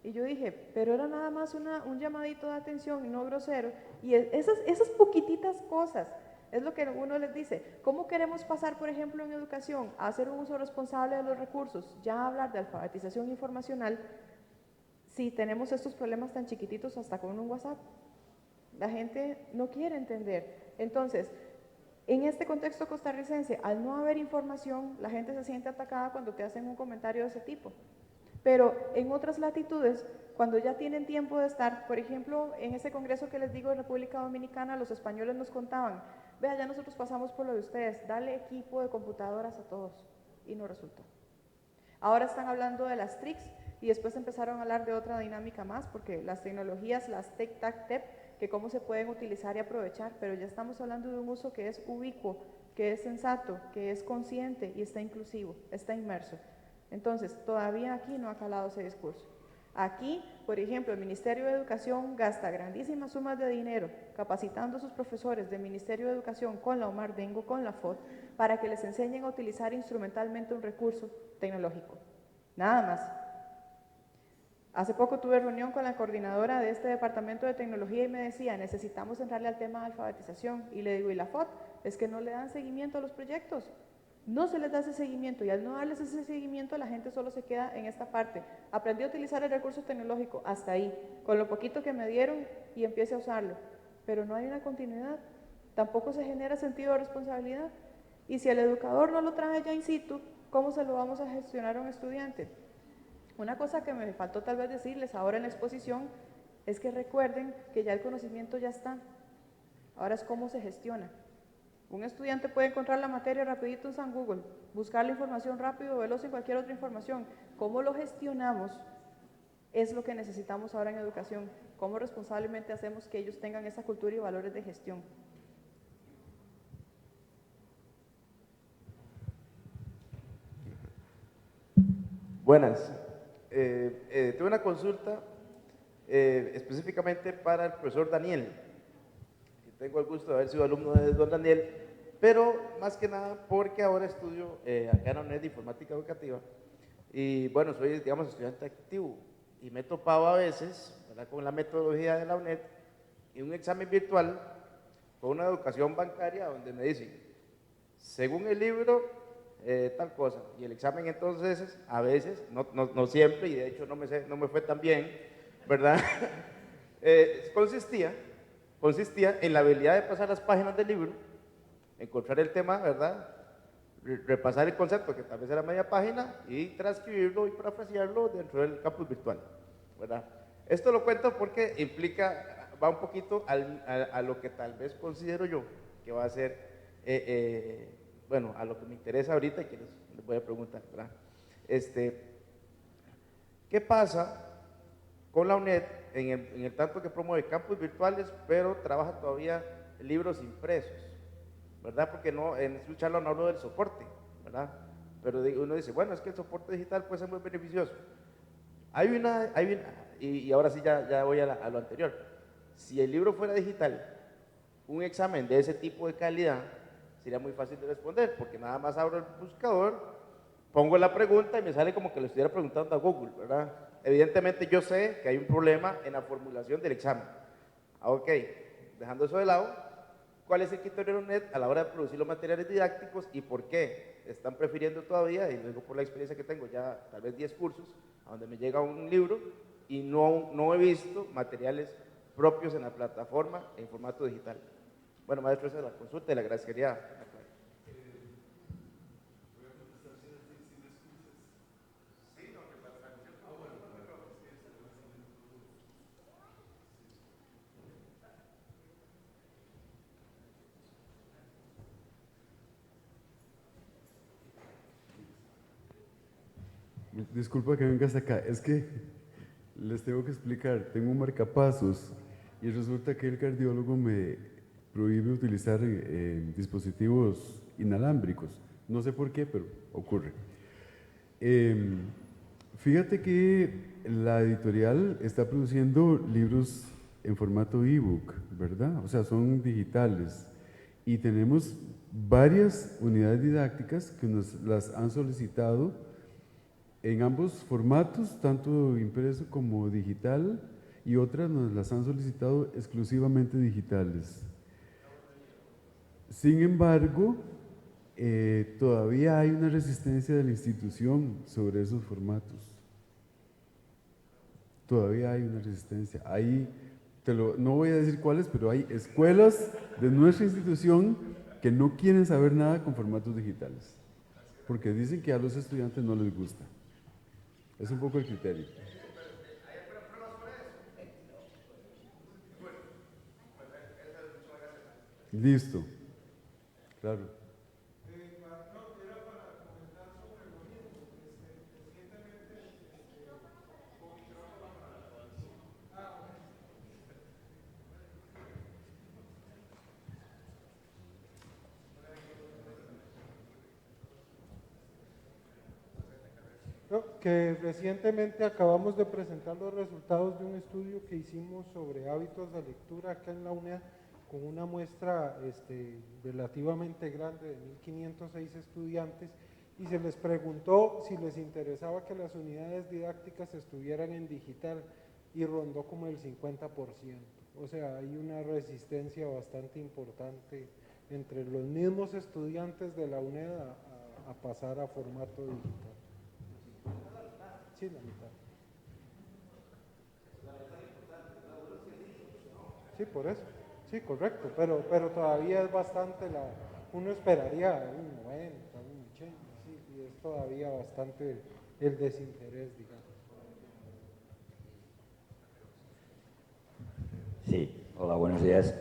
Y yo dije, pero era nada más un llamadito de atención y no grosero. Y esas poquititas cosas es lo que uno les dice. ¿Cómo queremos pasar, por ejemplo, en educación a hacer un uso responsable de los recursos? Ya hablar de alfabetización informacional si tenemos estos problemas tan chiquititos hasta con un WhatsApp. La gente no quiere entender. Entonces, en este contexto costarricense, al no haber información, la gente se siente atacada cuando te hacen un comentario de ese tipo. Pero en otras latitudes, cuando ya tienen tiempo de estar, por ejemplo, en ese congreso que les digo de República Dominicana, los españoles nos contaban, vea, ya nosotros pasamos por lo de ustedes, dale equipo de computadoras a todos, y no resultó. Ahora están hablando de las TRICs, y después empezaron a hablar de otra dinámica más, porque las tecnologías, las TEC-TAC-TEP, que cómo se pueden utilizar y aprovechar, pero ya estamos hablando de un uso que es ubicuo, que es sensato, que es consciente y está inclusivo, está inmerso. Entonces, todavía aquí no ha calado ese discurso. Aquí, por ejemplo, el Ministerio de Educación gasta grandísimas sumas de dinero capacitando a sus profesores del Ministerio de Educación con la Omar Dengo, con la FOD, para que les enseñen a utilizar instrumentalmente un recurso tecnológico. Nada más. Hace poco tuve reunión con la coordinadora de este departamento de tecnología y me decía, necesitamos entrarle al tema de alfabetización. Y le digo, ¿y la FOD? Es que no le dan seguimiento a los proyectos. No se les da ese seguimiento y al no darles ese seguimiento la gente solo se queda en esta parte. Aprendí a utilizar el recurso tecnológico hasta ahí, con lo poquito que me dieron y empiece a usarlo. Pero no hay una continuidad, tampoco se genera sentido de responsabilidad. Y si el educador no lo trae ya in situ, ¿cómo se lo vamos a gestionar a un estudiante? Una cosa que me faltó tal vez decirles ahora en la exposición es que recuerden que ya el conocimiento ya está. Ahora es cómo se gestiona. Un estudiante puede encontrar la materia rapidito en San Google, buscar la información rápido, veloz en cualquier otra información. ¿Cómo lo gestionamos? Es lo que necesitamos ahora en educación. ¿Cómo responsablemente hacemos que ellos tengan esa cultura y valores de gestión? Buenas. Tuve una consulta específicamente para el profesor Daniel. Tengo el gusto de haber sido alumno de don Daniel, pero más que nada porque ahora estudio acá en la UNED de Informática Educativa y bueno, soy, digamos, estudiante activo y me he topado a veces, ¿verdad?, con la metodología de la UNED y un examen virtual con una educación bancaria donde me dicen, según el libro, tal cosa, y el examen entonces, a veces, no siempre, y de hecho no me fue tan bien, ¿verdad? Consistía en la habilidad de pasar las páginas del libro, encontrar el tema, ¿verdad?, repasar el concepto, que tal vez era media página, y transcribirlo y parafrasearlo dentro del campus virtual, ¿verdad? Esto lo cuento porque va un poquito a lo que tal vez considero yo que va a ser, bueno, a lo que me interesa ahorita y que les voy a preguntar, ¿verdad? ¿Qué pasa con la UNED en el tanto que promueve campus virtuales, pero trabaja todavía libros impresos, ¿verdad? Porque en su charla no hablo del soporte, ¿verdad? Pero uno dice, bueno, es que el soporte digital puede ser muy beneficioso. Y ahora sí ya voy a lo anterior. Si el libro fuera digital, un examen de ese tipo de calidad sería muy fácil de responder, porque nada más abro el buscador, pongo la pregunta y me sale como que le estuviera preguntando a Google, ¿verdad? Evidentemente yo sé que hay un problema en la formulación del examen. Ok, dejando eso de lado, ¿cuál es el criterio de la UNED a la hora de producir los materiales didácticos y por qué están prefiriendo todavía, y luego por la experiencia que tengo ya tal vez 10 cursos, a donde me llega un libro y no he visto materiales propios en la plataforma en formato digital? Bueno, maestro, esa es la consulta y le agradecería. Disculpa que venga hasta acá, es que les tengo que explicar, tengo un marcapasos y resulta que el cardiólogo me prohíbe utilizar dispositivos inalámbricos, no sé por qué, pero ocurre. Fíjate que la editorial está produciendo libros en formato ebook, ¿verdad? O sea, son digitales. Y tenemos varias unidades didácticas que nos las han solicitado en ambos formatos, tanto impreso como digital, y otras nos las han solicitado exclusivamente digitales. Sin embargo, todavía hay una resistencia de la institución sobre esos formatos. Todavía hay una resistencia. No voy a decir cuáles, pero hay escuelas de nuestra institución que no quieren saber nada con formatos digitales, porque dicen que a los estudiantes no les gusta. Es un poco el criterio. Listo. Claro. Que recientemente acabamos de presentar los resultados de un estudio que hicimos sobre hábitos de lectura acá en la UNED con una muestra relativamente grande de 1.506 estudiantes, y se les preguntó si les interesaba que las unidades didácticas estuvieran en digital y rondó como el 50%. O sea, hay una resistencia bastante importante entre los mismos estudiantes de la UNED a pasar a formato digital. Sí, la mitad. Sí, por eso. Sí, correcto, pero todavía es bastante, uno esperaría un 90, un 80, sí, y es todavía bastante el desinterés, digamos. Sí, hola, buenos días.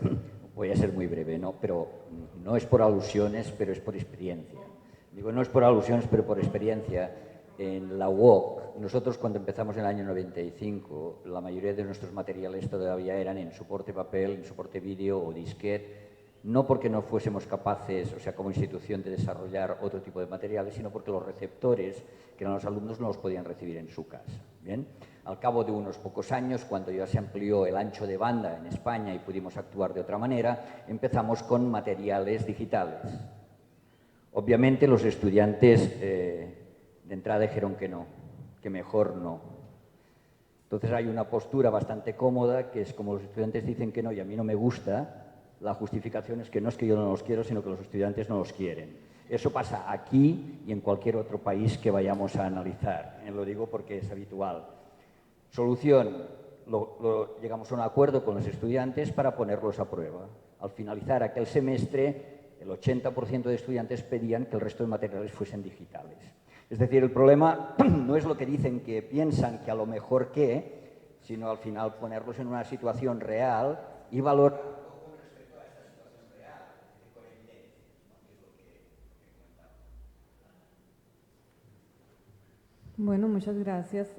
Voy a ser muy breve, ¿no? Pero no es por alusiones, pero es por experiencia. Digo, no es por alusiones, pero por experiencia. En la UOC, nosotros cuando empezamos en el año 95, la mayoría de nuestros materiales todavía eran en soporte papel, en soporte vídeo o disquete, no porque no fuésemos capaces, o sea, como institución, de desarrollar otro tipo de materiales, sino porque los receptores, que eran los alumnos, no los podían recibir en su casa. ¿Bien? Al cabo de unos pocos años, cuando ya se amplió el ancho de banda en España y pudimos actuar de otra manera, empezamos con materiales digitales. Obviamente los estudiantes de entrada dijeron que no, que mejor no. Entonces hay una postura bastante cómoda, que es como los estudiantes dicen que no y a mí no me gusta, la justificación es que no es que yo no los quiero, sino que los estudiantes no los quieren. Eso pasa aquí y en cualquier otro país que vayamos a analizar. Lo digo porque es habitual. Solución, llegamos a un acuerdo con los estudiantes para ponerlos a prueba. Al finalizar aquel semestre, el 80% de estudiantes pedían que el resto de materiales fuesen digitales. Es decir, el problema no es lo que dicen que piensan que a lo mejor que, sino al final ponerlos en una situación real y valorar con respecto a esta situación real, con evidencia, ¿no? Es lo que comentaba. Bueno, muchas gracias.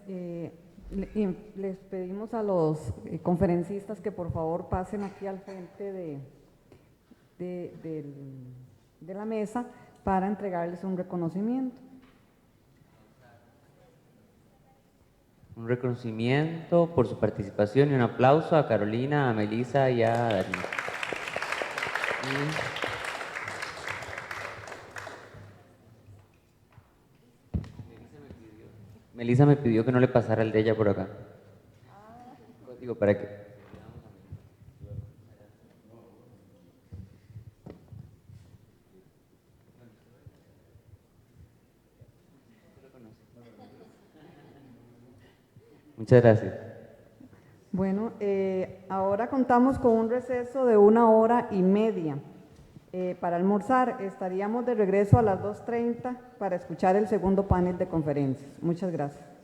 Les pedimos a los conferencistas que por favor pasen aquí al frente de la mesa para entregarles un reconocimiento. Un reconocimiento por su participación y un aplauso a Carolina, a Melissa y a Dani. Melissa me pidió que no le pasara el de ella por acá. Digo, para que... Muchas gracias. Bueno, ahora contamos con un receso de 1 hora y media para almorzar. Estaríamos de regreso a las 2:30 para escuchar el segundo panel de conferencias. Muchas gracias.